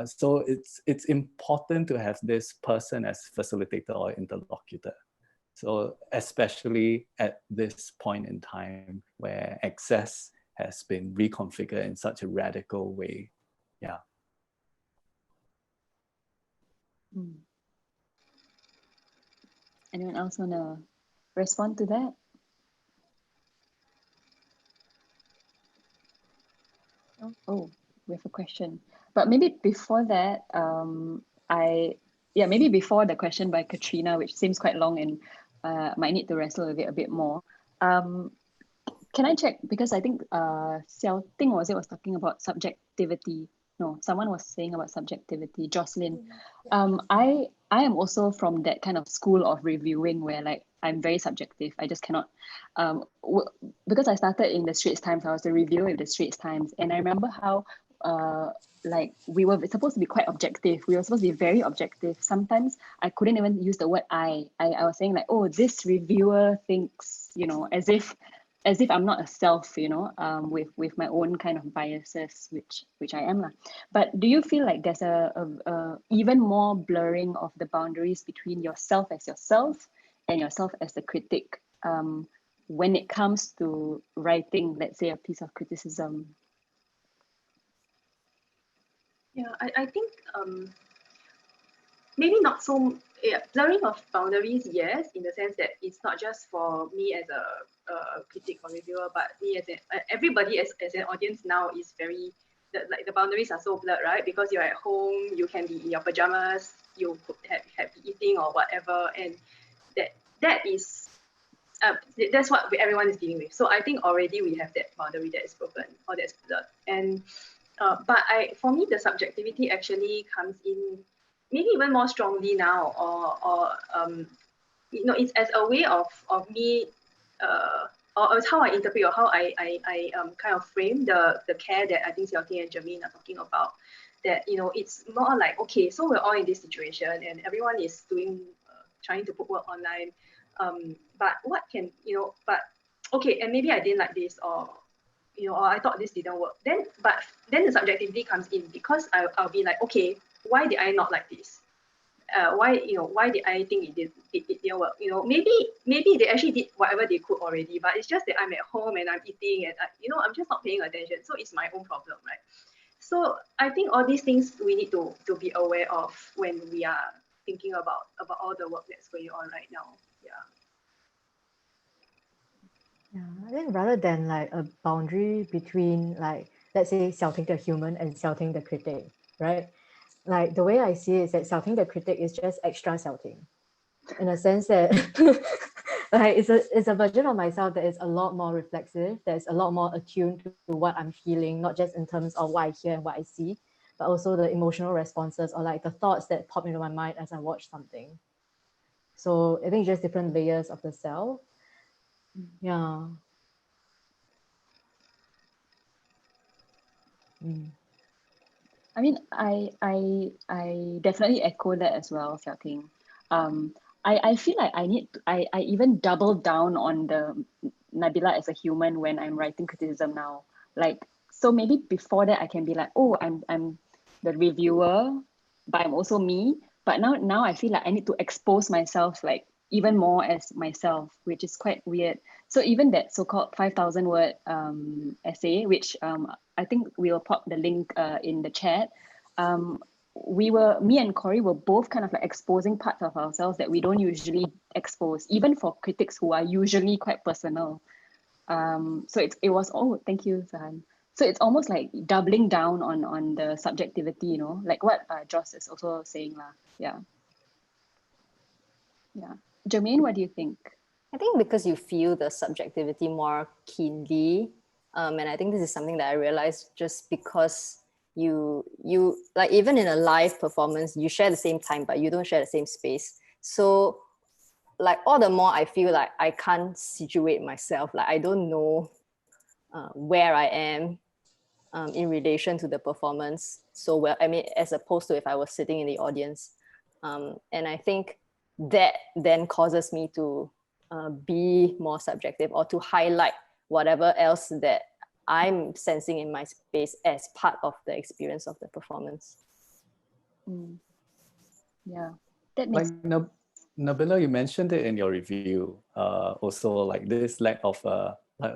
So it's important to have this person as facilitator or interlocutor. So especially at this point in time where access has been reconfigured in such a radical way. Yeah. Anyone else want to respond to that? Oh, we have a question. But maybe before that, maybe before the question by Katrina, which seems quite long and might need to wrestle with it a bit more. Can I check, because I think Xiao Ting was talking about subjectivity. No, someone was saying about subjectivity, Jocelyn. I am also from that kind of school of reviewing where like I'm very subjective. I just cannot, because I started in the Straits Times, I was a reviewer in the Straits Times, and I remember how like we were supposed to be quite objective. We were supposed to be very objective. Sometimes I couldn't even use the word I was saying like, oh, this reviewer thinks, you know, as if I'm not a self, you know, with my own kind of biases, which I am. But do you feel like there's a even more blurring of the boundaries between yourself as yourself and yourself as a critic when it comes to writing, let's say, a piece of criticism? Yeah, I think maybe not so, blurring of boundaries, yes, in the sense that it's not just for me as a critic or reviewer, but me as everybody as an audience now is very, like the boundaries are so blurred, right? Because you're at home, you can be in your pajamas, you could have be eating or whatever, and that is that's what everyone is dealing with. So I think already we have that boundary that is broken or that's blurred. And but for me, the subjectivity actually comes in maybe even more strongly now, or you know, it's as a way of me, or it's how I interpret or how I kind of frame the care that I think Xiao Ting and Germaine are talking about. That, you know, it's more like, okay, so we're all in this situation and everyone is doing trying to put work online, but what can, you know, but okay, and maybe I didn't like this, or you know, or I thought this didn't work. Then the subjectivity comes in, because I'll be like, okay, why did I not like this? Why did I think it didn't work? You know, maybe they actually did whatever they could already, but it's just that I'm at home and I'm eating and I'm just not paying attention. So it's my own problem, right? So I think all these things we need to be aware of when we are thinking about all the work that's going on right now. Yeah, I think rather than like a boundary between, like, let's say Xiao Ting the human and Xiao Ting the critic, right? Like the way I see it is that Xiao Ting the critic is just extra Xiao Ting, in a sense that like it's a version of myself that is a lot more reflexive, that is a lot more attuned to what I'm feeling, not just in terms of what I hear and what I see, but also the emotional responses or like the thoughts that pop into my mind as I watch something. So I think just different layers of the self. Yeah. I mean, I definitely echo that as well, Xiao Ting. I feel like I even double down on the Nabilah as a human when I'm writing criticism now. Like, so maybe before that I can be like, oh, I'm the reviewer, but I'm also me. But now I feel like I need to expose myself like even more as myself, which is quite weird. So even that so-called 5,000 word essay, which I think we'll pop the link in the chat. Me and Corey were both kind of like exposing parts of ourselves that we don't usually expose, even for critics who are usually quite personal. So it was, oh, thank you, Zihan. So it's almost like doubling down on the subjectivity, you know, like what Joss is also saying lah. Yeah. Yeah. Germaine, what do you think? I think because you feel the subjectivity more keenly, and I think this is something that I realized just because you like, even in a live performance, you share the same time, but you don't share the same space. So like all the more I feel like I can't situate myself. Like I don't know where I am in relation to the performance so well. I mean, as opposed to if I was sitting in the audience. And I think that then causes me to be more subjective, or to highlight whatever else that I'm sensing in my space as part of the experience of the performance. Yeah, that makes like Nabilah, you mentioned it in your review. Also, like this lack of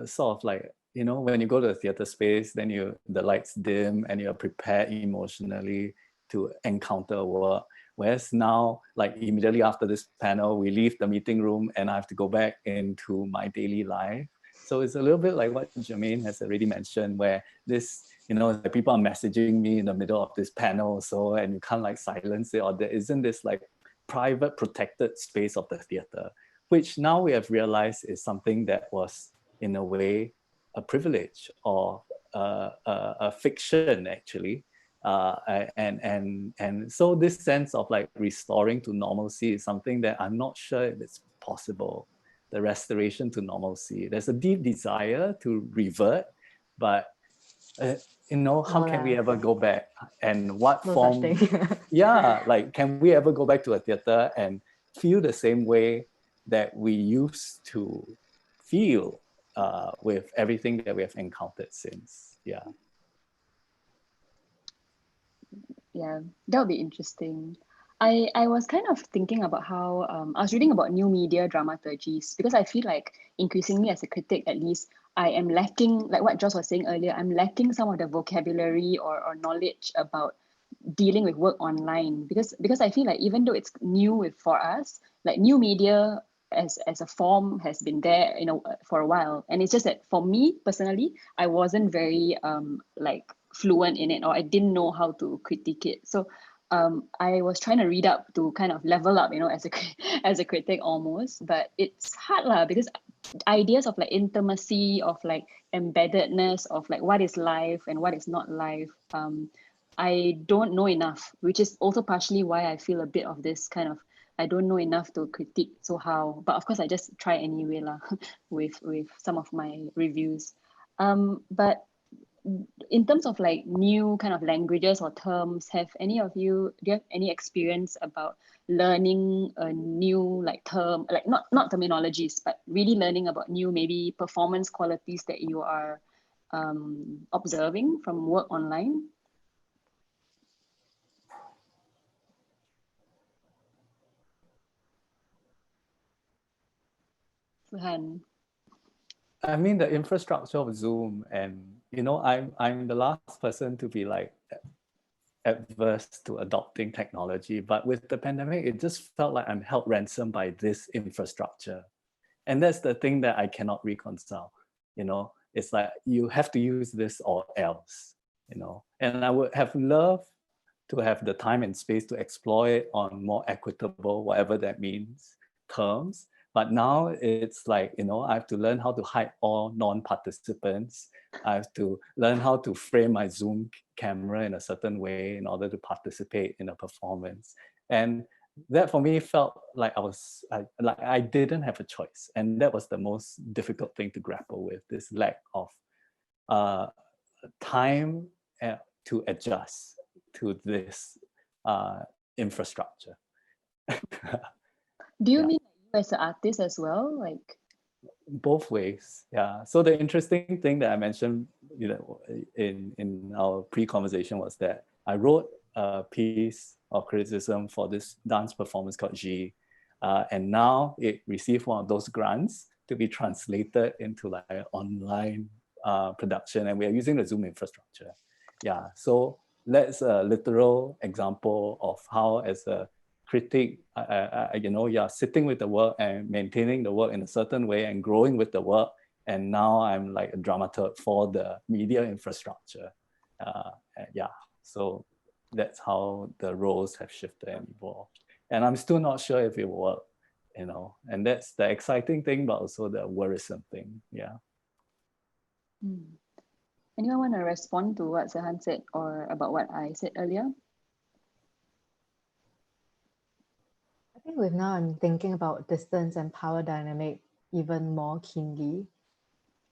sort of like, you know, when you go to a theater space, then the lights dim and you're prepared emotionally to encounter work. Whereas now, like immediately after this panel, we leave the meeting room and I have to go back into my daily life. So it's a little bit like what Germaine has already mentioned, where this, you know, like people are messaging me in the middle of this panel, so, and you can't like silence it, or there isn't this like private protected space of the theater, which now we have realized is something that was in a way a privilege or a fiction actually. And so this sense of like restoring to normalcy is something that I'm not sure if it's possible. The restoration to normalcy. There's a deep desire to revert, but you know, how can we ever go back? And what form? Yeah, like can we ever go back to a theater and feel the same way that we used to feel with everything that we have encountered since? Yeah. Yeah, that would be interesting. I was kind of thinking about how I was reading about new media dramaturgies, because I feel like increasingly as a critic, at least, I am lacking, like what Joss was saying earlier, I'm lacking some of the vocabulary or knowledge about dealing with work online, because I feel like even though it's new for us, like new media as a form has been there, you know, for a while, and it's just that for me personally, I wasn't very like fluent in it, or I didn't know how to critique it. So I was trying to read up to kind of level up, you know, as a as a critic almost, but it's hard lah, because ideas of like intimacy, of like embeddedness, of like what is life and what is not life, I don't know enough, which is also partially why I feel a bit of this kind of, I don't know enough to critique, so how? But of course I just try anyway lah with some of my reviews. But in terms of like new kind of languages or terms, do you have any experience about learning a new like term, like not terminologies, but really learning about new maybe performance qualities that you are observing from work online? Zihan. I mean, the infrastructure of Zoom, and you know, I'm the last person to be like adverse to adopting technology, but with the pandemic, it just felt like I'm held ransom by this infrastructure, and that's the thing that I cannot reconcile. You know, it's like you have to use this or else. You know, and I would have loved to have the time and space to explore it on more equitable, whatever that means, terms. But now it's like, you know, I have to learn how to hide all non-participants. I have to learn how to frame my Zoom camera in a certain way in order to participate in a performance. And that for me felt like I didn't have a choice. And that was the most difficult thing to grapple with, this lack of time to adjust to this infrastructure. Do you mean you as an artist as well? Like both ways, yeah. So the interesting thing that I mentioned, you know, in our pre-conversation was that I wrote a piece of criticism for this dance performance called G, and now it received one of those grants to be translated into like an online production, and we are using the Zoom infrastructure. Yeah, so that's a literal example of how, as a critic, you know, you're sitting with the work and maintaining the work in a certain way and growing with the work And now I'm like a dramaturg for the media infrastructure. Yeah, so that's how the roles have shifted and evolved. And I'm still not sure if it will work, you know, and that's the exciting thing, but also the worrisome thing, yeah. Anyone want to respond to what Zihan said or about what I said earlier? I think with now I'm thinking about distance and power dynamic even more keenly.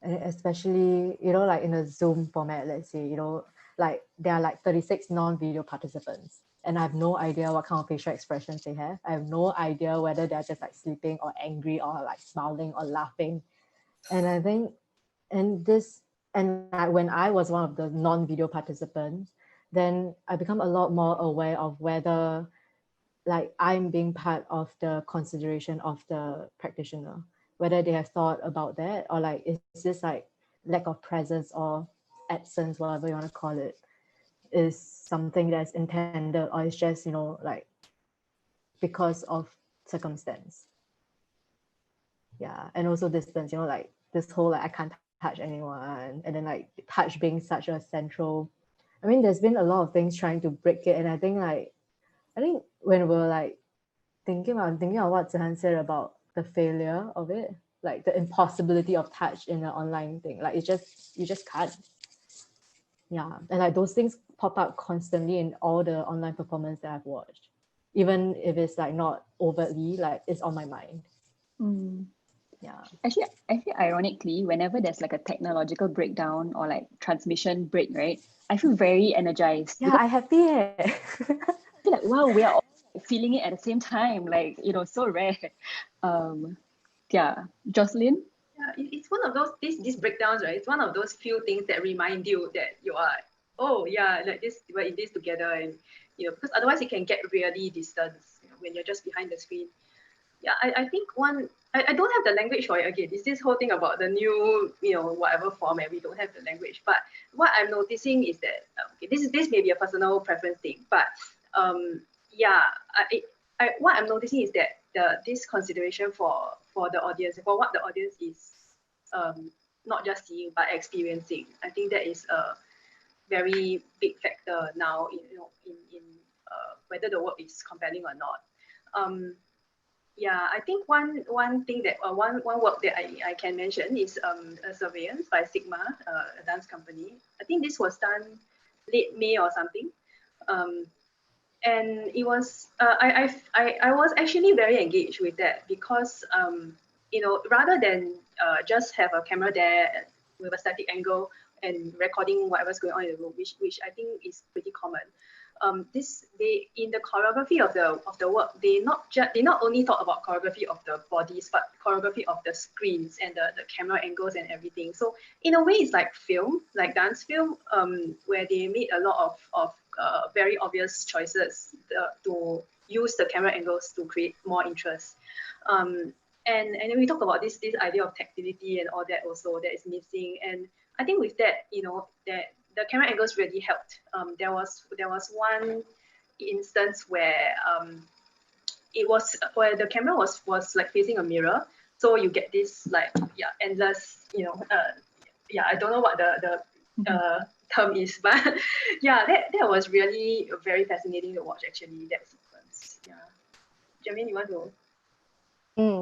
And especially, you know, like in a Zoom format, let's say, you know, like there are like 36 non-video participants and I have no idea what kind of facial expressions they have. I have no idea whether they're just like sleeping or angry or like smiling or laughing. And I think, when I was one of the non-video participants, then I become a lot more aware of whether like I'm being part of the consideration of the practitioner, whether they have thought about that or like is this like lack of presence or absence, whatever you want to call it, is something that's intended or it's just, you know, like because of circumstance. Yeah, and also distance, you know, like this whole like I can't touch anyone, and then like touch being such a central. I mean, there's been a lot of things trying to break it, and I think when we're like I'm thinking of what Zihan said about the failure of it, like the impossibility of touch in an online thing. Like you just can't. Yeah, and like those things pop up constantly in all the online performance that I've watched, even if it's like not overtly, like it's on my mind. Yeah. Actually, ironically, whenever there's like a technological breakdown or like transmission break, right, I feel very energized. Yeah, I happy. I feel like, wow, we are all feeling it at the same time. Like, you know, so rare. Yeah, Jocelyn? Yeah, it's one of those, these breakdowns, right? It's one of those few things that remind you that you are, oh yeah, like this, we're in this together. And, you know, because otherwise it can get really distant, you know, when you're just behind the screen. Yeah, I think I don't have the language for it again. It's this whole thing about the new, you know, whatever format, we don't have the language. But what I'm noticing is that, okay, this may be a personal preference thing, but yeah, what I'm noticing is that this consideration for the audience, for what the audience is not just seeing but experiencing, I think that is a very big factor now in, you know, in whether the work is compelling or not. Yeah, I think one thing that one work that I can mention is a surveillance by Sigma, a dance company. I think this was done late May or something, and it was I was actually very engaged with that because you know, rather than just have a camera there with a static angle and recording whatever's going on in the room, which I think is pretty common. They in the choreography of the work, they not only thought about choreography of the bodies, but choreography of the screens and the camera angles and everything. So in a way, it's like film, like dance film, where they made a lot of very obvious choices to use the camera angles to create more interest. And then we talk about this idea of tactility and all that also that is missing. And I think with that, you know, that the camera angles really helped. There was one instance where it was where the camera was like facing a mirror, so you get this like endless, you know, I don't know what the term is, but yeah, that was really very fascinating to watch actually, that sequence. Yeah, Germaine, you want to?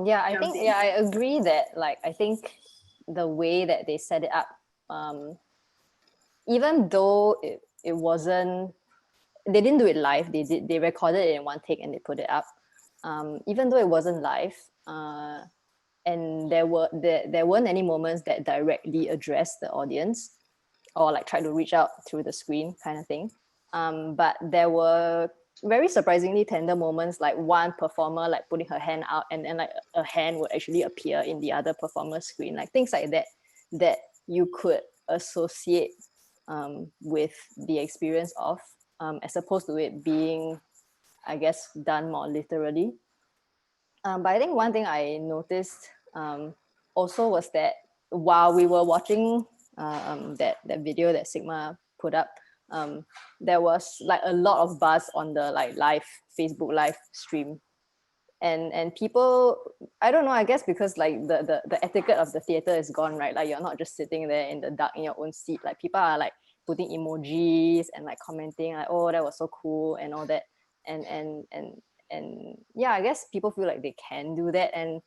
Yeah, I think I agree that like I think the way that they set it up, even though it wasn't, they didn't do it live, they recorded it in one take and they put it up. Even though it wasn't live, and there weren't any moments that directly addressed the audience or like try to reach out through the screen kind of thing. But there were very surprisingly tender moments, like one performer like putting her hand out and then like a hand would actually appear in the other performer's screen, like things like that you could associate with the experience of, as opposed to it being, I guess, done more literally. But I think one thing I noticed also was that while we were watching that video that Sigma put up, there was like a lot of buzz on the like live Facebook live stream and people, I don't know, I guess because like the etiquette of the theater is gone, right? Like you're not just sitting there in the dark in your own seat. Like people are like putting emojis and like commenting like, oh, that was so cool and all that. And yeah, I guess people feel like they can do that. And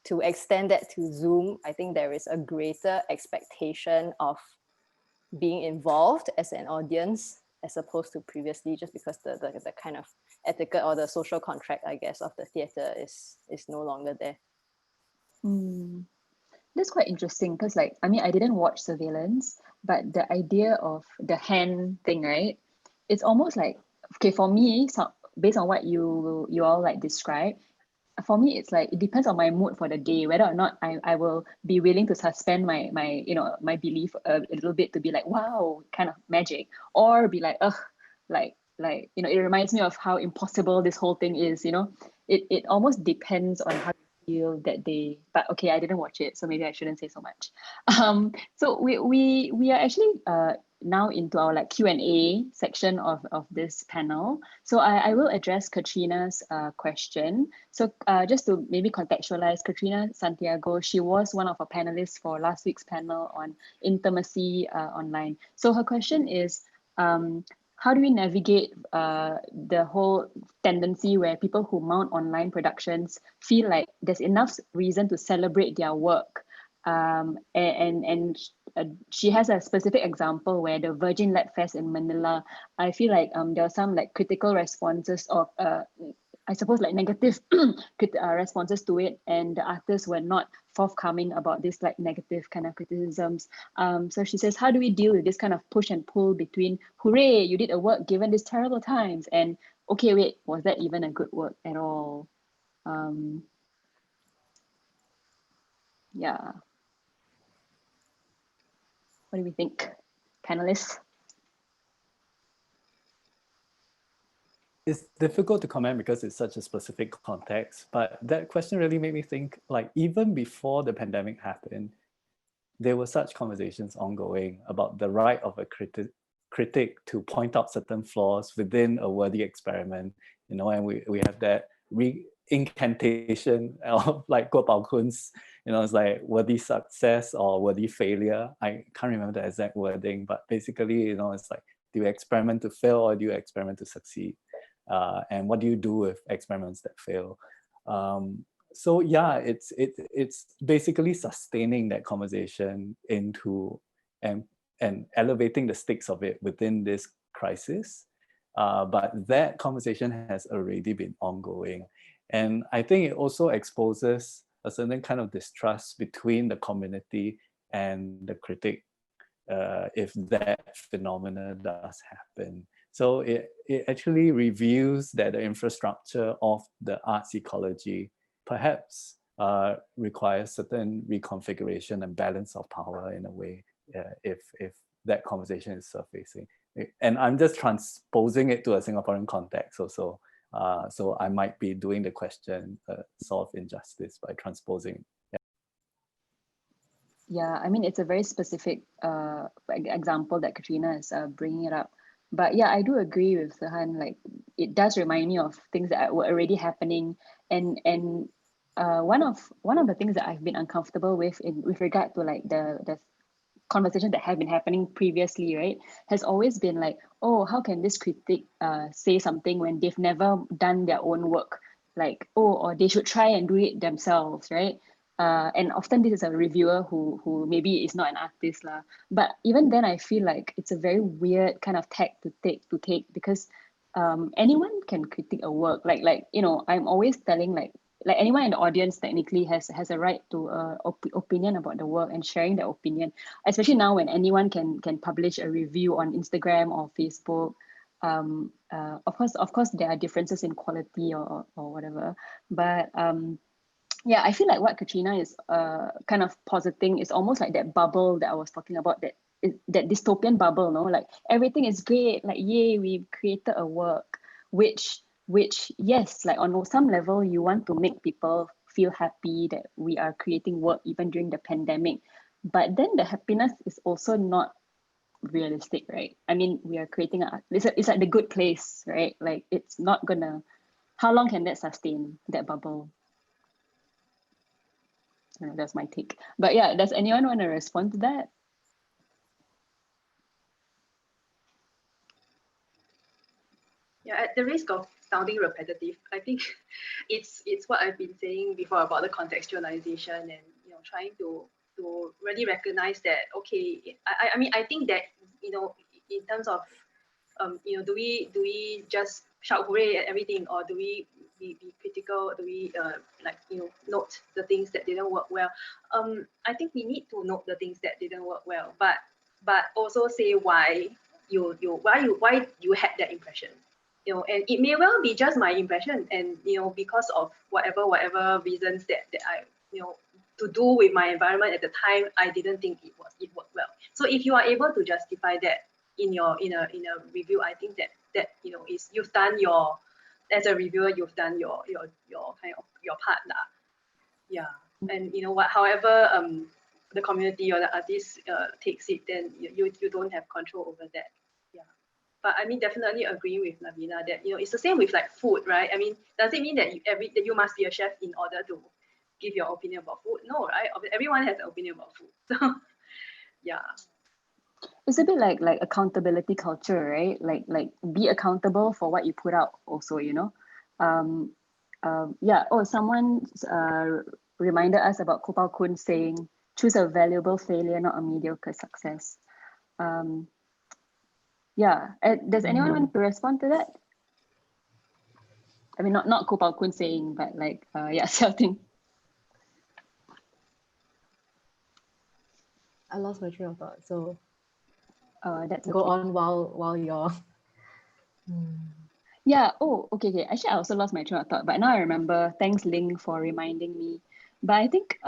to extend that to Zoom, I think there is a greater expectation of being involved as an audience as opposed to previously, just because the kind of etiquette or the social contract, I guess, of the theatre is no longer there. That's quite interesting because, like, I mean, I didn't watch Surveillance, but the idea of the hand thing, right? It's almost like, okay, for me, so based on what you all like describe, for me, it's like it depends on my mood for the day, whether or not I will be willing to suspend my my belief a little bit to be like, wow, kind of magic, or be like, ugh, like it reminds me of how impossible this whole thing is. It almost depends on how you feel that day. But okay, I didn't watch it, so maybe I shouldn't say so much. So we are actually now into our like Q&A section of this panel. So I will address Katrina's question. So just to maybe contextualize, Katrina Santiago, she was one of our panelists for last week's panel on intimacy online. So her question is, how do we navigate the whole tendency where people who mount online productions feel like there's enough reason to celebrate their work? And she has a specific example where the Virgin Lab Fest in Manila, I feel like there are some like critical responses of I suppose like negative responses to it, and the artists were not forthcoming about this like negative kind of criticisms. So she says, how do we deal with this kind of push and pull between, hooray, you did a work given these terrible times, and okay, wait, was that even a good work at all? Yeah. What do we think, panelists? It's difficult to comment because it's such a specific context, but that question really made me think, like, even before the pandemic happened, there were such conversations ongoing about the right of a critic to point out certain flaws within a worthy experiment, and we have that incantation of like Guo Baokun's, it's like worthy success or worthy failure. I can't remember the exact wording, but basically, it's like, do you experiment to fail or do you experiment to succeed? And what do you do with experiments that fail? So yeah, it's basically sustaining that conversation into and elevating the stakes of it within this crisis. But that conversation has already been ongoing. And I think it also exposes a certain kind of distrust between the community and the critic if that phenomena does happen. So it actually reveals that the infrastructure of the arts ecology perhaps requires certain reconfiguration and balance of power in a way, if that conversation is surfacing. And I'm just transposing it to a Singaporean context also. So I might be doing the question sort of injustice by transposing. Yeah, I mean, it's a very specific example that Katrina is bringing it up. But yeah, I do agree with Zihan. Like, it does remind me of things that were already happening, and one of the things that I've been uncomfortable with with regard to like the conversations that have been happening previously, right, has always been like, oh, how can this critic say something when they've never done their own work? Like, oh, or they should try and do it themselves, right? And often this is a reviewer who maybe is not an artist lah. But even then, I feel like it's a very weird kind of tack to take because anyone can critique a work. Like I'm always telling like anyone in the audience technically has a right to opinion about the work and sharing their opinion, especially now when anyone can publish a review on Instagram or Facebook. Of course there are differences in quality or whatever, but yeah, I feel like what Katrina is kind of positing is almost like that bubble that I was talking about, that dystopian bubble, no? Like everything is great, like yay, we've created a work, which yes, like on some level you want to make people feel happy that we are creating work even during the pandemic, but then the happiness is also not realistic, right? I mean, we are creating it's like the good place, right? Like it's not gonna how long can that sustain, that bubble? That's my take. But yeah, does anyone want to respond to that? Yeah, at the risk of sounding repetitive, I think it's what I've been saying before about the contextualization and trying to really recognize that, okay, I mean, I think that in terms of do we just shout hooray at everything, or do we be critical? Do we note the things that didn't work well? I think we need to note the things that didn't work well, but also say why you had that impression. And it may well be just my impression, and because of whatever reasons that I to do with my environment at the time, I didn't think it worked well. So if you are able to justify that in a review, I think that is, you've done your, as a reviewer, you've done your kind of your part lah. Yeah, and however the community or the artist takes it, then you don't have control over that. Yeah. But I mean, definitely agree with Nabilah that it's the same with like food, right? I mean, does it mean that you must be a chef in order to give your opinion about food? No, right? Everyone has an opinion about food. So yeah. It's a bit like accountability culture, right? Like be accountable for what you put out also, yeah. Oh, someone reminded us about Kopal Kun saying, choose a valuable failure, not a mediocre success. Yeah, does anyone want to respond to that? I mean, not Kopal Kun saying, but like, yeah, Xiao Ting. I lost my train of thought, so that's go okay. on while you're. Yeah. Oh, okay. Actually, I also lost my train of thought, but now I remember. Thanks, Ling, for reminding me. But I think,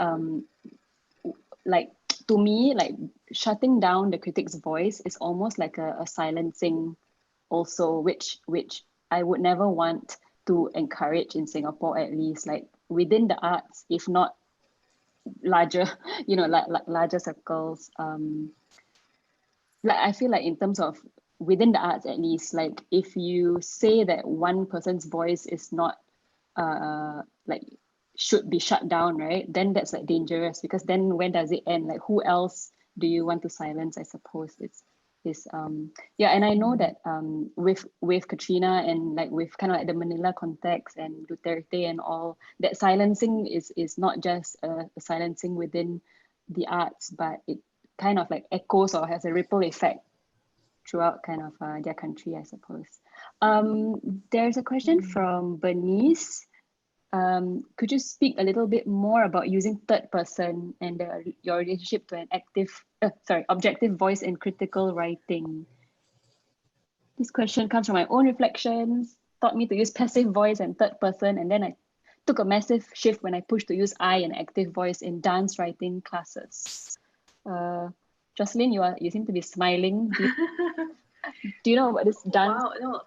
like, to me, like shutting down the critic's voice is almost like a silencing, also, which I would never want to encourage in Singapore, at least, like within the arts, if not larger, like larger circles. Like I feel like in terms of within the arts, at least, like if you say that one person's voice is not like should be shut down, right, then that's like dangerous, because then when does it end? Like who else do you want to silence? I suppose it's yeah. And I know that with Katrina and like with kind of like the Manila context and Duterte and all, that silencing is not just a silencing within the arts, but it kind of like echoes or has a ripple effect throughout kind of their country, I suppose. There's a question from Bernice. Could you speak a little bit more about using third person and your relationship to an objective voice in critical writing? This question comes from my own reflections, taught me to use passive voice and third person, and then I took a massive shift when I pushed to use I and active voice in dance writing classes. Jocelyn, you seem to be smiling. Do you know about this dance? Wow, no.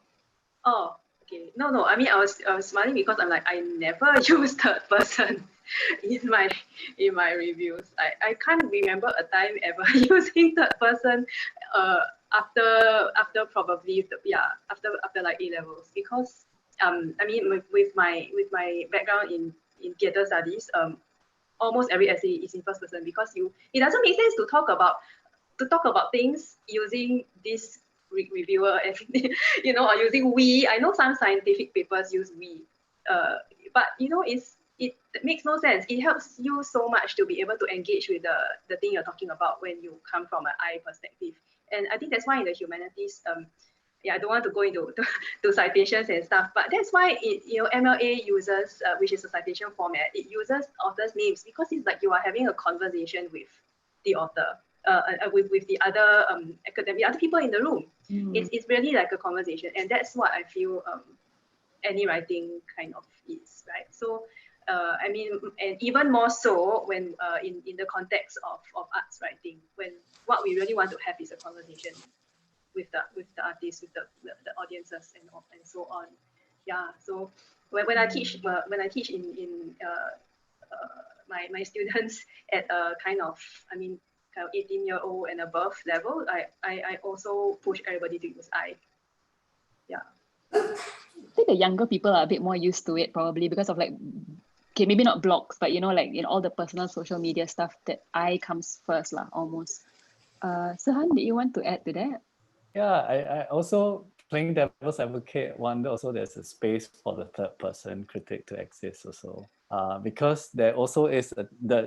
Oh, okay. No. I mean, I was smiling because I'm like, I never use third person in my reviews. I can't remember a time ever using third person after probably after like A-levels, because I mean, with my background in theatre studies, almost every essay is in first person, because it doesn't make sense to talk about things using this reviewer and or using we. I know some scientific papers use we, but it makes no sense. It helps you so much to be able to engage with the thing you're talking about when you come from an I perspective. And I think that's why in the humanities, I don't want to go into to citations and stuff, but that's why MLA uses, which is a citation format, it uses authors' names, because it's like you are having a conversation with the author, with the other academic, other people in the room. It's really like a conversation, and that's what I feel any writing kind of is, right? So I mean, and even more so when in the context of arts writing, when what we really want to have is a conversation with the artists, with the audiences, and so on. Yeah. So when I teach in my students at a kind of 18-year-old and above level, I also push everybody to use I. Yeah. I think the younger people are a bit more used to it probably because of like, okay, maybe not blogs, but you know, like in all the personal social media stuff that I comes first lah, almost. Zihan, did you want to add to that? Yeah, I also, playing devil's advocate, wonder also there's a space for the third person critic to exist also. Because there also is,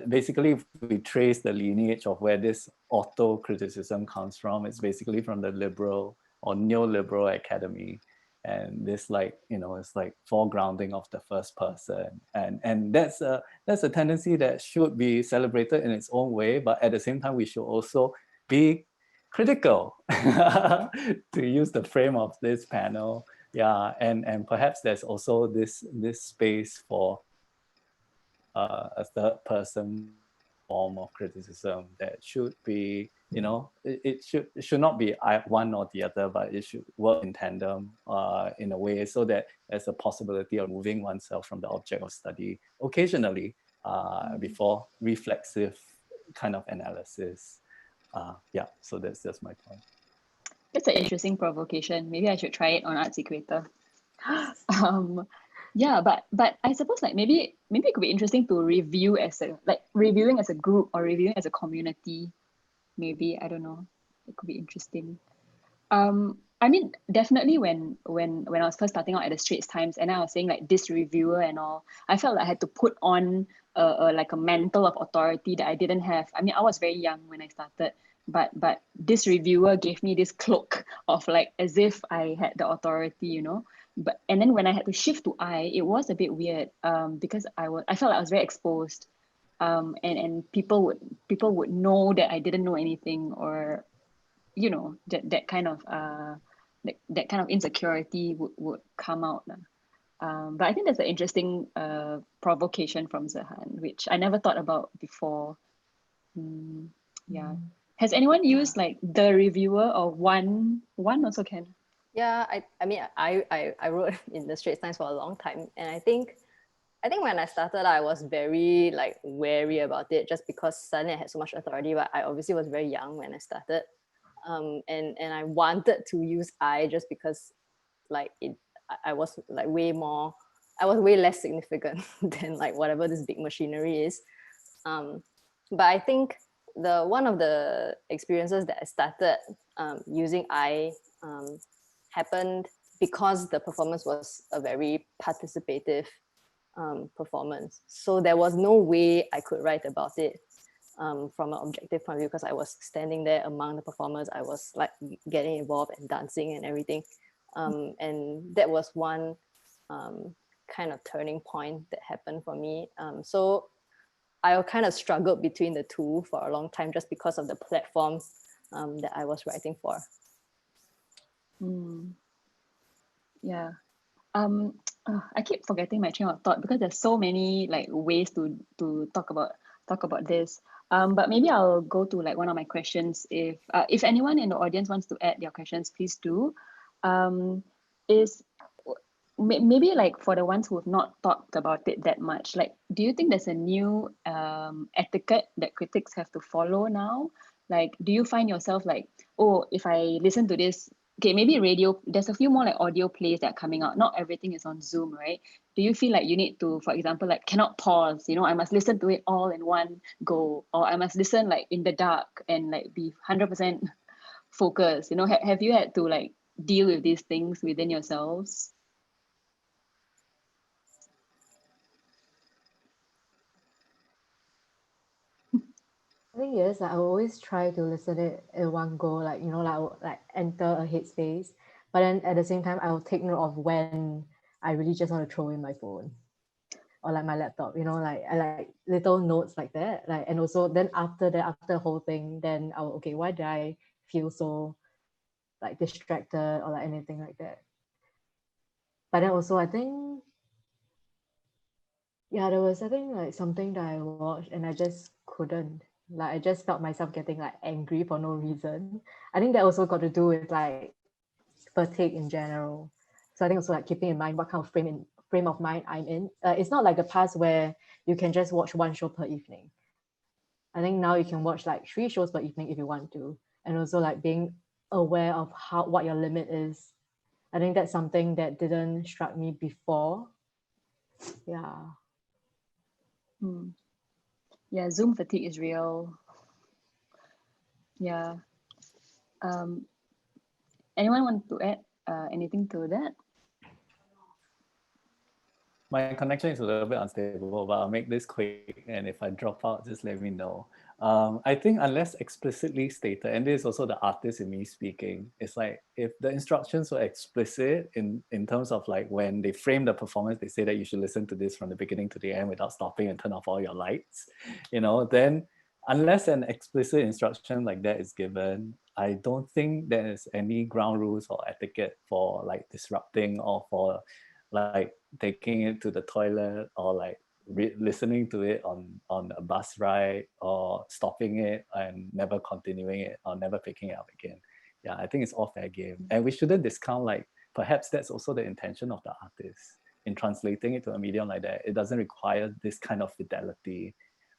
basically if we trace the lineage of where this auto-criticism comes from, it's basically from the liberal or neoliberal academy. And this like, you know, it's like foregrounding of the first person. And that's a tendency that should be celebrated in its own way, but at the same time, we should also be critical to use the frame of this panel. Yeah, and perhaps there's also this space for a third person form of criticism that should be, you know, it should not be one or the other, but it should work in tandem in a way so that there's a possibility of moving oneself from the object of study occasionally before reflexive kind of analysis. Yeah, so that's just my point. That's an interesting provocation. Maybe I should try it on ArtsEquator. Yeah, but I suppose like maybe it could be interesting to review as a reviewing as a group or reviewing as a community. Maybe, I don't know. It could be interesting. I mean, definitely when I was first starting out at the Straits Times and I was saying like this reviewer and all, I felt like I had to put on like a mantle of authority that I didn't have. I mean, I was very young when I started, but this reviewer gave me this cloak of like as if I had the authority, you know. And then when I had to shift to it was a bit weird because I felt like I was very exposed, and people would know that I didn't know anything, or you know, that kind of that kind of insecurity would come out. But I think that's an interesting provocation from Zihan, which I never thought about before. Yeah. Has anyone used like the reviewer or one also can? Yeah, I mean, I wrote in the Straits Times for a long time, and I think when I started, I was very like wary about it, just because suddenly I had so much authority. But I obviously was very young when I started, and I wanted to use just because, like I was like I was way less significant than like whatever this big machinery is. But I think one of the experiences that I started using happened because the performance was a very participative performance. So there was no way I could write about it from an objective point of view, because I was standing there among the performers. I was like getting involved and dancing and everything. And that was one kind of turning point that happened for me. So I kind of struggled between the two for a long time, just because of the platform that I was writing for. Yeah. I keep forgetting my train of thought because there's so many like ways to talk about this. But maybe I'll go to like one of my questions. If anyone in the audience wants to add their questions, please do. Maybe like for the ones who have not talked about it that much, like, do you think there's a new etiquette that critics have to follow now? Like, do you find yourself like, oh, if I listen to this, okay, maybe radio, there's a few more like audio plays that are coming out. Not everything is on Zoom, right? Do you feel like you need to, for example, like cannot pause, you know, I must listen to it all in one go, or I must listen like in the dark and like be 100% focused, you know? Have you had to like deal with these things within yourselves? I think yes, I always try to listen it in one go, like, you know, like I will, like enter a headspace, but then at the same time I will take note of when I really just want to throw in my phone or like my laptop, you know, like I like little notes like that, like, and also then after the whole thing, then I'll, okay, why did I feel so like distracted or like anything like that? But then also I think, yeah, there was, I think, like something that I watched and I just couldn't. Like I just felt myself getting like angry for no reason. I think that also got to do with like fatigue in general. So I think also like keeping in mind what kind of frame of mind I'm in. It's not like the past where you can just watch one show per evening. I think now you can watch like 3 shows per evening if you want to, and also like being aware of what your limit is. I think that's something that didn't struck me before. Yeah. Yeah, Zoom fatigue is real. Yeah. Anyone want to add anything to that? My connection is a little bit unstable, but I'll make this quick. And if I drop out, just let me know. I think unless explicitly stated, and this is also the artist in me speaking, it's like if the instructions were explicit in terms of like when they frame the performance, they say that you should listen to this from the beginning to the end without stopping and turn off all your lights, you know, then unless an explicit instruction like that is given, I don't think there's any ground rules or etiquette for like disrupting or for like taking it to the toilet or like listening to it on a bus ride or stopping it and never continuing it or never picking it up again. Yeah, I think it's all fair game. And we shouldn't discount, like, perhaps that's also the intention of the artist in translating it to a medium like that. It doesn't require this kind of fidelity.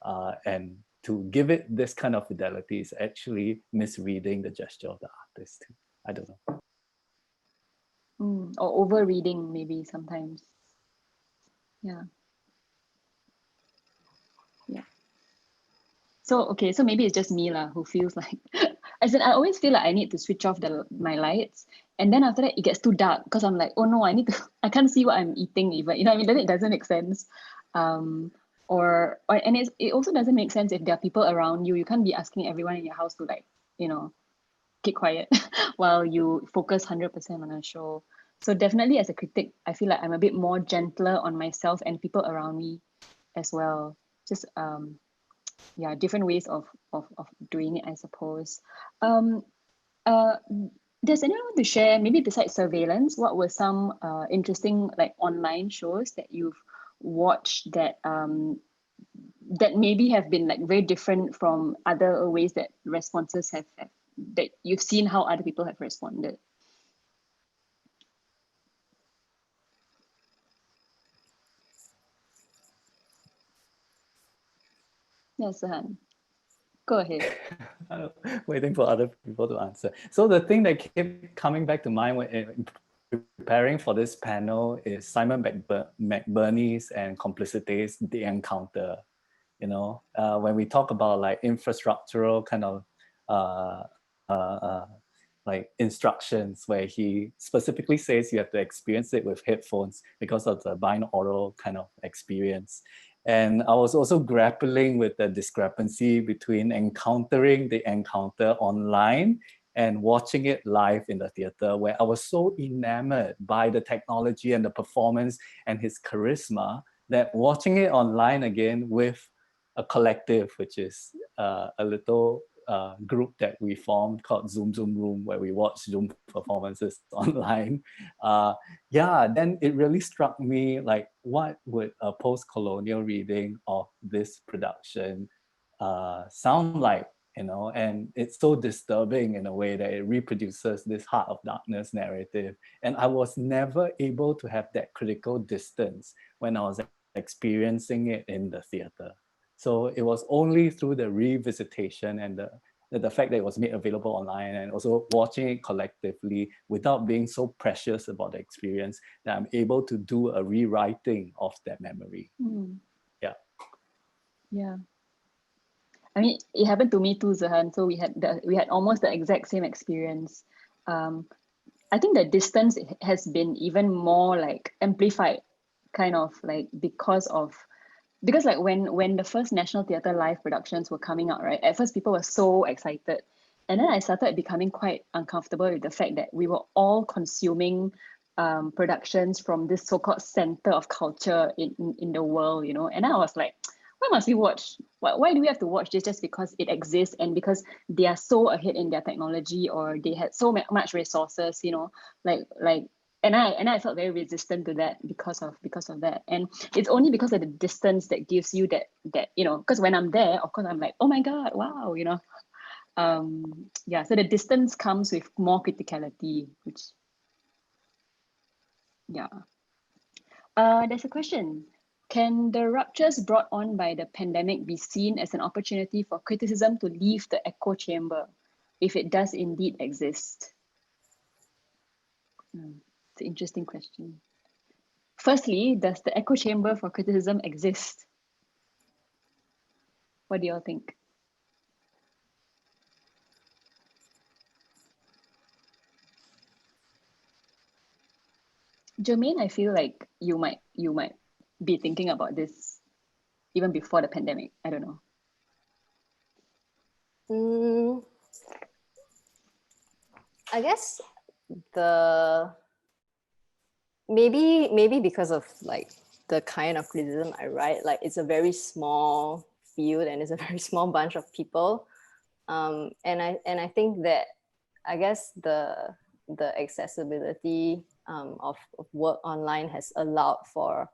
And to give it this kind of fidelity is actually misreading the gesture of the artist too. I don't know. Or over reading maybe sometimes. Yeah. So okay, so maybe it's just me who feels like, as in I always feel like I need to switch off my lights, and then after that it gets too dark because I'm like, oh no, I can't see what I'm eating even, you know what I mean? Then it doesn't make sense. And it also doesn't make sense if there are people around you. You can't be asking everyone in your house to, like, you know, keep quiet while you focus 100% on a show. So definitely as a critic, I feel like I'm a bit more gentler on myself and people around me as well. Just yeah, different ways of doing it, I suppose. Does anyone want to share, maybe besides surveillance, what were some interesting like online shows that you've watched that that maybe have been like very different from other ways that responses have that you've seen how other people have responded? Yes, Zihan. Go ahead. Waiting for other people to answer. So the thing that kept coming back to mind when preparing for this panel is Simon McBurney's and Complicity's The Encounter. You know, when we talk about like infrastructural kind of like instructions, where he specifically says you have to experience it with headphones because of the binaural kind of experience. And I was also grappling with the discrepancy between encountering the encounter online and watching it live in the theater, where I was so enamored by the technology and the performance and his charisma that watching it online again with a collective, which is a little group that we formed called Zoom Room, where we watch Zoom performances online. Yeah, then it really struck me like, what would a post-colonial reading of this production sound like? You know, and it's so disturbing in a way that it reproduces this Heart of Darkness narrative. And I was never able to have that critical distance when I was experiencing it in the theater. So it was only through the revisitation and the fact that it was made available online and also watching it collectively without being so precious about the experience that I'm able to do a rewriting of that memory. Yeah. Yeah. I mean, it happened to me too, Zihan. So we had almost the exact same experience. I think the distance has been even more like amplified, kind of like because like when the first National Theatre live productions were coming out, right? At first people were so excited. And then I started becoming quite uncomfortable with the fact that we were all consuming productions from this so-called center of culture in the world, you know? And I was like, why must we watch? Why do we have to watch this just because it exists and because they are so ahead in their technology or they had so much resources, you know? And I felt very resistant to that because of that. And it's only because of the distance that gives you that you know, because when I'm there, of course I'm like, oh my God, wow, you know. Yeah, so the distance comes with more criticality, which, yeah. There's a question. Can the ruptures brought on by the pandemic be seen as an opportunity for criticism to leave the echo chamber, if it does indeed exist? It's an interesting question. Firstly, does the echo chamber for criticism exist? What do y'all think? Germaine, I feel like you might be thinking about this even before the pandemic. I don't know. I guess maybe because of like the kind of criticism I write, like it's a very small field and it's a very small bunch of people, and I think that I guess the accessibility of work online has allowed for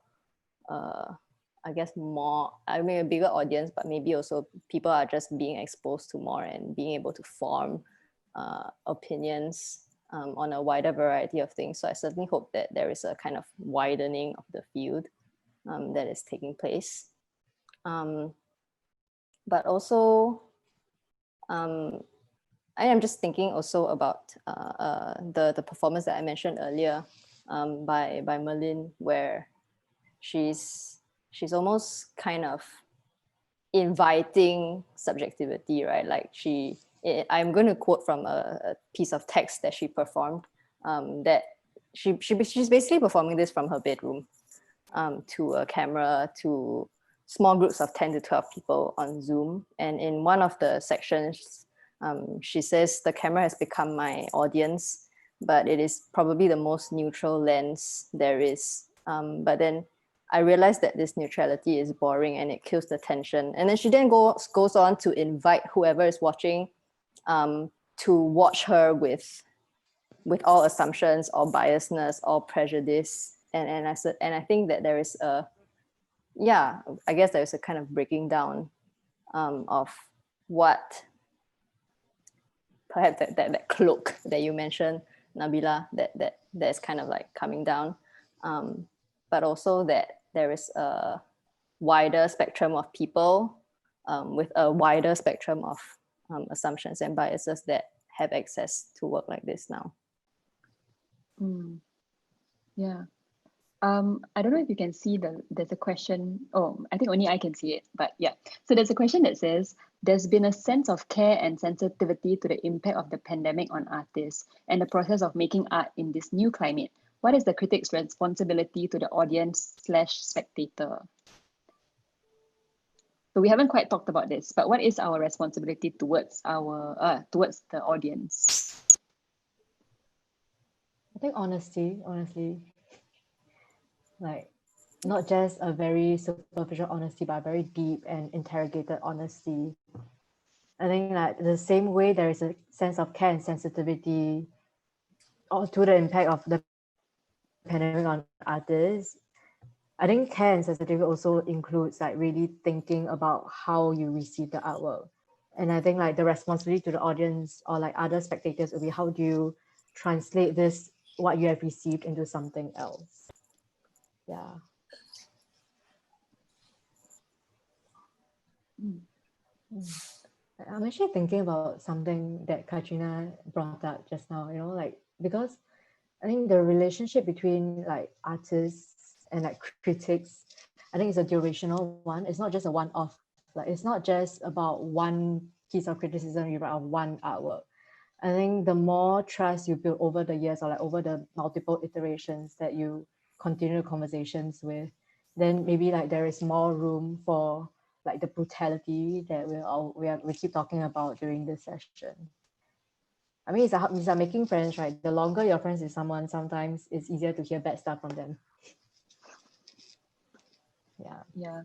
I guess more, I mean, a bigger audience, but maybe also people are just being exposed to more and being able to form opinions on a wider variety of things. So I certainly hope that there is a kind of widening of the field that is taking place. But also, I am just thinking also about the performance that I mentioned earlier by Merlin, where she's almost kind of inviting subjectivity, right? Like I'm going to quote from a piece of text that she performed, that she's basically performing this from her bedroom to a camera, to small groups of 10 to 12 people on Zoom. And in one of the sections, she says, the camera has become my audience, but it is probably the most neutral lens there is. But then I realized that this neutrality is boring and it kills the tension. And then she then goes on to invite whoever is watching to watch her with all assumptions or biasness or prejudice. And I think that there is I guess there's a kind of breaking down of what perhaps that cloak that you mentioned, Nabilah, that is kind of like coming down. But also that there is a wider spectrum of people with a wider spectrum of assumptions and biases that have access to work like this now. Yeah. I don't know if you can see there's a question. Oh, I think only I can see it, but yeah. So there's a question that says, there's been a sense of care and sensitivity to the impact of the pandemic on artists and the process of making art in this new climate. What is the critic's responsibility to the audience/spectator? So we haven't quite talked about this, but what is our responsibility towards the audience? I think honestly, like not just a very superficial honesty, but a very deep and interrogated honesty. I think like the same way there is a sense of care and sensitivity to the impact of the pandemic on artists, I think care and sensitivity also includes like really thinking about how you receive the artwork. And I think like the responsibility to the audience or like other spectators will be, how do you translate this, what you have received, into something else? Yeah. I'm actually thinking about something that Katrina brought up just now, like, because I think the relationship between like artists and like critics, I think it's a durational one. It's not just a one-off. Like, it's not just about one piece of criticism you write of one artwork. I think the more trust you build over the years, or like over the multiple iterations that you continue conversations with, then maybe like there is more room for like the brutality that we keep talking about during this session. I mean, it's like making friends, right? The longer you're friends with someone, sometimes it's easier to hear bad stuff from them. Yeah.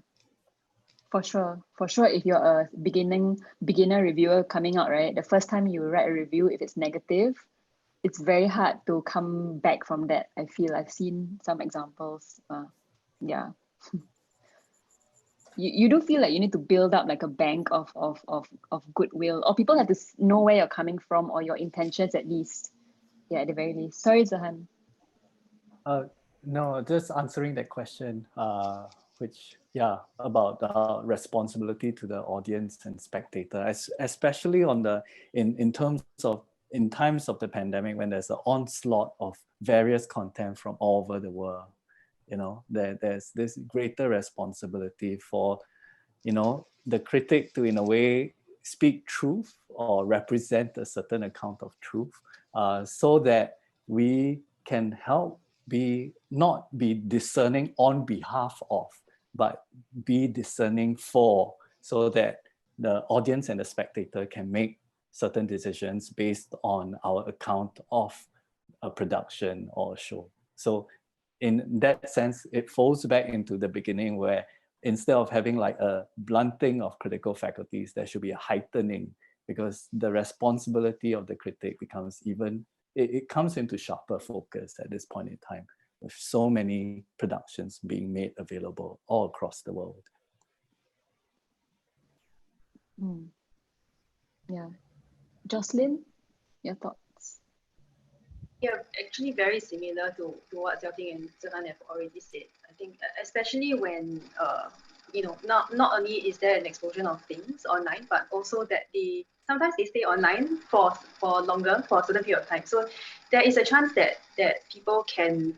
For sure. If you're a beginner reviewer coming out, right? The first time you write a review, if it's negative, it's very hard to come back from that. I feel I've seen some examples. Yeah. You do feel like you need to build up like a bank of goodwill, or people have to know where you're coming from, or your intentions at least. Yeah, at the very least. Sorry, Zihan. No, just answering that question, about responsibility to the audience and spectator, especially on in terms of in times of the pandemic, when there's an onslaught of various content from all over the world, there's this greater responsibility for, the critic to, in a way, speak truth or represent a certain account of truth, so that we can help not be discerning on behalf of, but be discerning for, so that the audience and the spectator can make certain decisions based on our account of a production or a show. So in that sense, it falls back into the beginning, where instead of having like a blunting of critical faculties, there should be a heightening, because the responsibility of the critic becomes it comes into sharper focus at this point in time, with so many productions being made available all across the world. Yeah. Jocelyn, your thoughts? Yeah, actually very similar to what Xiao Ting and Zihan have already said. I think especially when, not only is there an explosion of things online, but also that sometimes they stay online for longer, for a certain period of time. So there is a chance that people can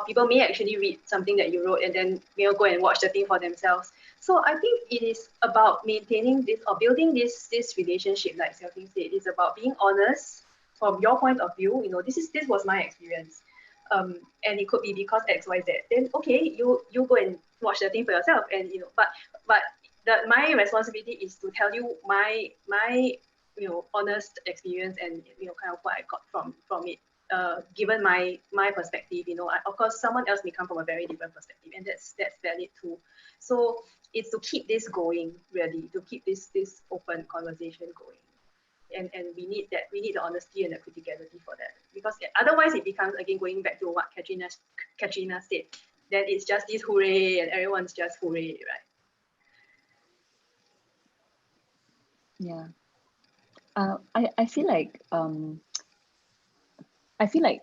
people may actually read something that you wrote and then go and watch the thing for themselves. So I think it is about maintaining this or building this relationship, like Xiao Ting said. It's about being honest from your point of view. This was my experience, and it could be because X, Y, Z. Then okay, you go and watch the thing for yourself, and but my responsibility is to tell you my honest experience and kind of what I got from it. Given my perspective, of course, someone else may come from a very different perspective, and that's valid too. So it's to keep this going, really, to keep this open conversation going, and we need the honesty and the criticality for that, because otherwise it becomes, again, going back to what Katrina said, then it's just this hooray and everyone's just hooray, right? Yeah, I feel like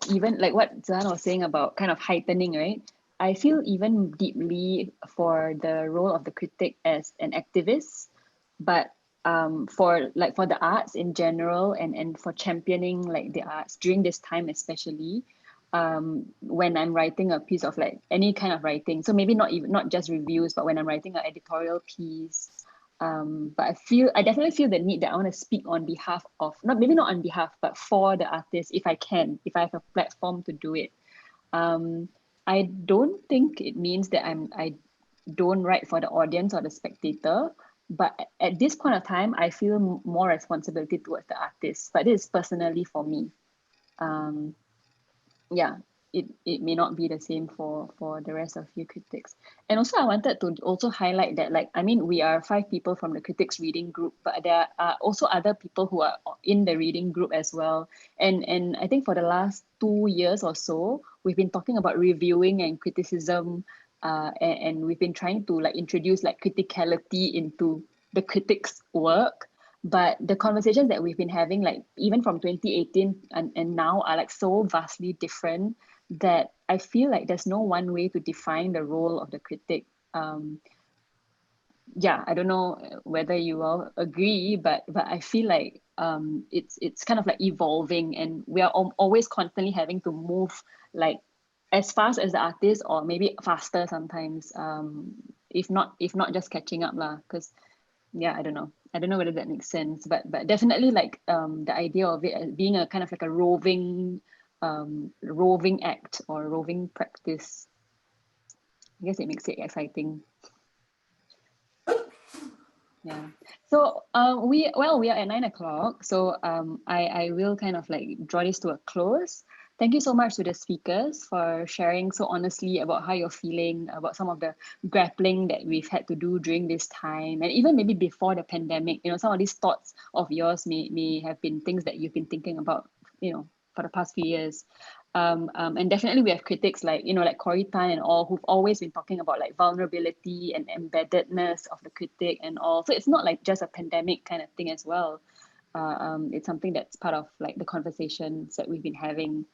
even like what Zihan was saying about kind of heightening, right? I feel even deeply for the role of the critic as an activist, but for the arts in general, and for championing like the arts during this time, especially when I'm writing a piece of like any kind of writing. So maybe not just reviews, but when I'm writing an editorial piece. But I definitely feel the need that I want to speak on behalf of, not on behalf, but for the artist, if I have a platform to do it. I don't think it means that I don't write for the audience or the spectator, but at this point of time, I feel more responsibility towards the artist. But this is personally for me. Yeah. It may not be the same for the rest of you critics. And also I wanted to also highlight that, like, I mean, we are 5 people from the critics reading group, but there are also other people who are in the reading group as well. And I think for the last 2 years or so, we've been talking about reviewing and criticism, and we've been trying to like introduce like criticality into the critics' work. But the conversations that we've been having, like even from 2018 and now, are like so vastly different that I feel like there's no one way to define the role of the critic. Yeah, I don't know whether you all agree, but I feel like it's kind of like evolving, and we are always constantly having to move like as fast as the artist, or maybe faster sometimes, if not just catching up lah. Because yeah, I don't know whether that makes sense, but definitely like the idea of it as being a kind of like a roving act or roving practice, I guess it makes it exciting. Yeah. So we are at 9 o'clock, so I will kind of like draw this to a close. Thank you so much to the speakers for sharing so honestly about how you're feeling, about some of the grappling that we've had to do during this time, and even maybe before the pandemic. Some of these thoughts of yours may have been things that you've been thinking about, for the past few years. And definitely we have critics like, like Corey Tan and all, who've always been talking about like vulnerability and embeddedness of the critic and all. So it's not like just a pandemic kind of thing as well. It's something that's part of like the conversations that we've been having.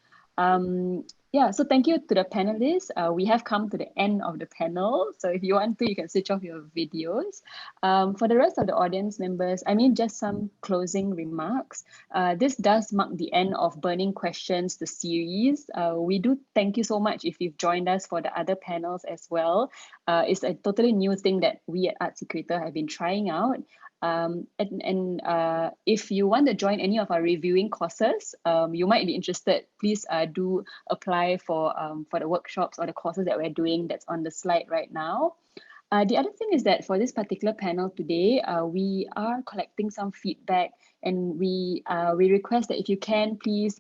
Yeah, so thank you to the panelists. We have come to the end of the panel. So if you want to, you can switch off your videos. For the rest of the audience members, I mean, just some closing remarks. This does mark the end of Burning Questions, the series. We do thank you so much if you've joined us for the other panels as well. It's a totally new thing that we at ArtsEquator have been trying out. If you want to join any of our reviewing courses, you might be interested, please do apply for the workshops or the courses that we're doing that's on the slide right now. The other thing is that for this particular panel today, we are collecting some feedback, and we request that if you can, please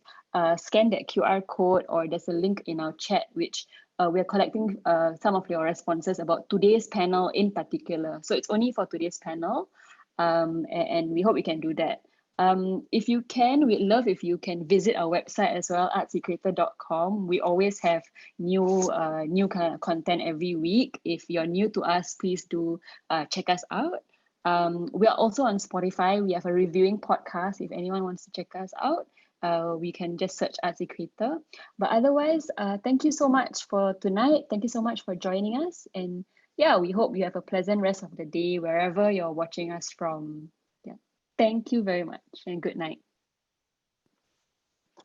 scan that QR code, or there's a link in our chat, which we're collecting some of your responses about today's panel in particular. So it's only for today's panel. And we hope we can do that. If you can, we'd love if you can visit our website as well, ArtsEquator.com. We always have new kind of content every week. If you're new to us, please do check us out. We are also on Spotify. We have a reviewing podcast. If anyone wants to check us out, we can just search ArtsEquator. But otherwise, thank you so much for tonight. Thank you so much for joining us. And yeah, we hope you have a pleasant rest of the day wherever you're watching us from. Yeah. Thank you very much and good night.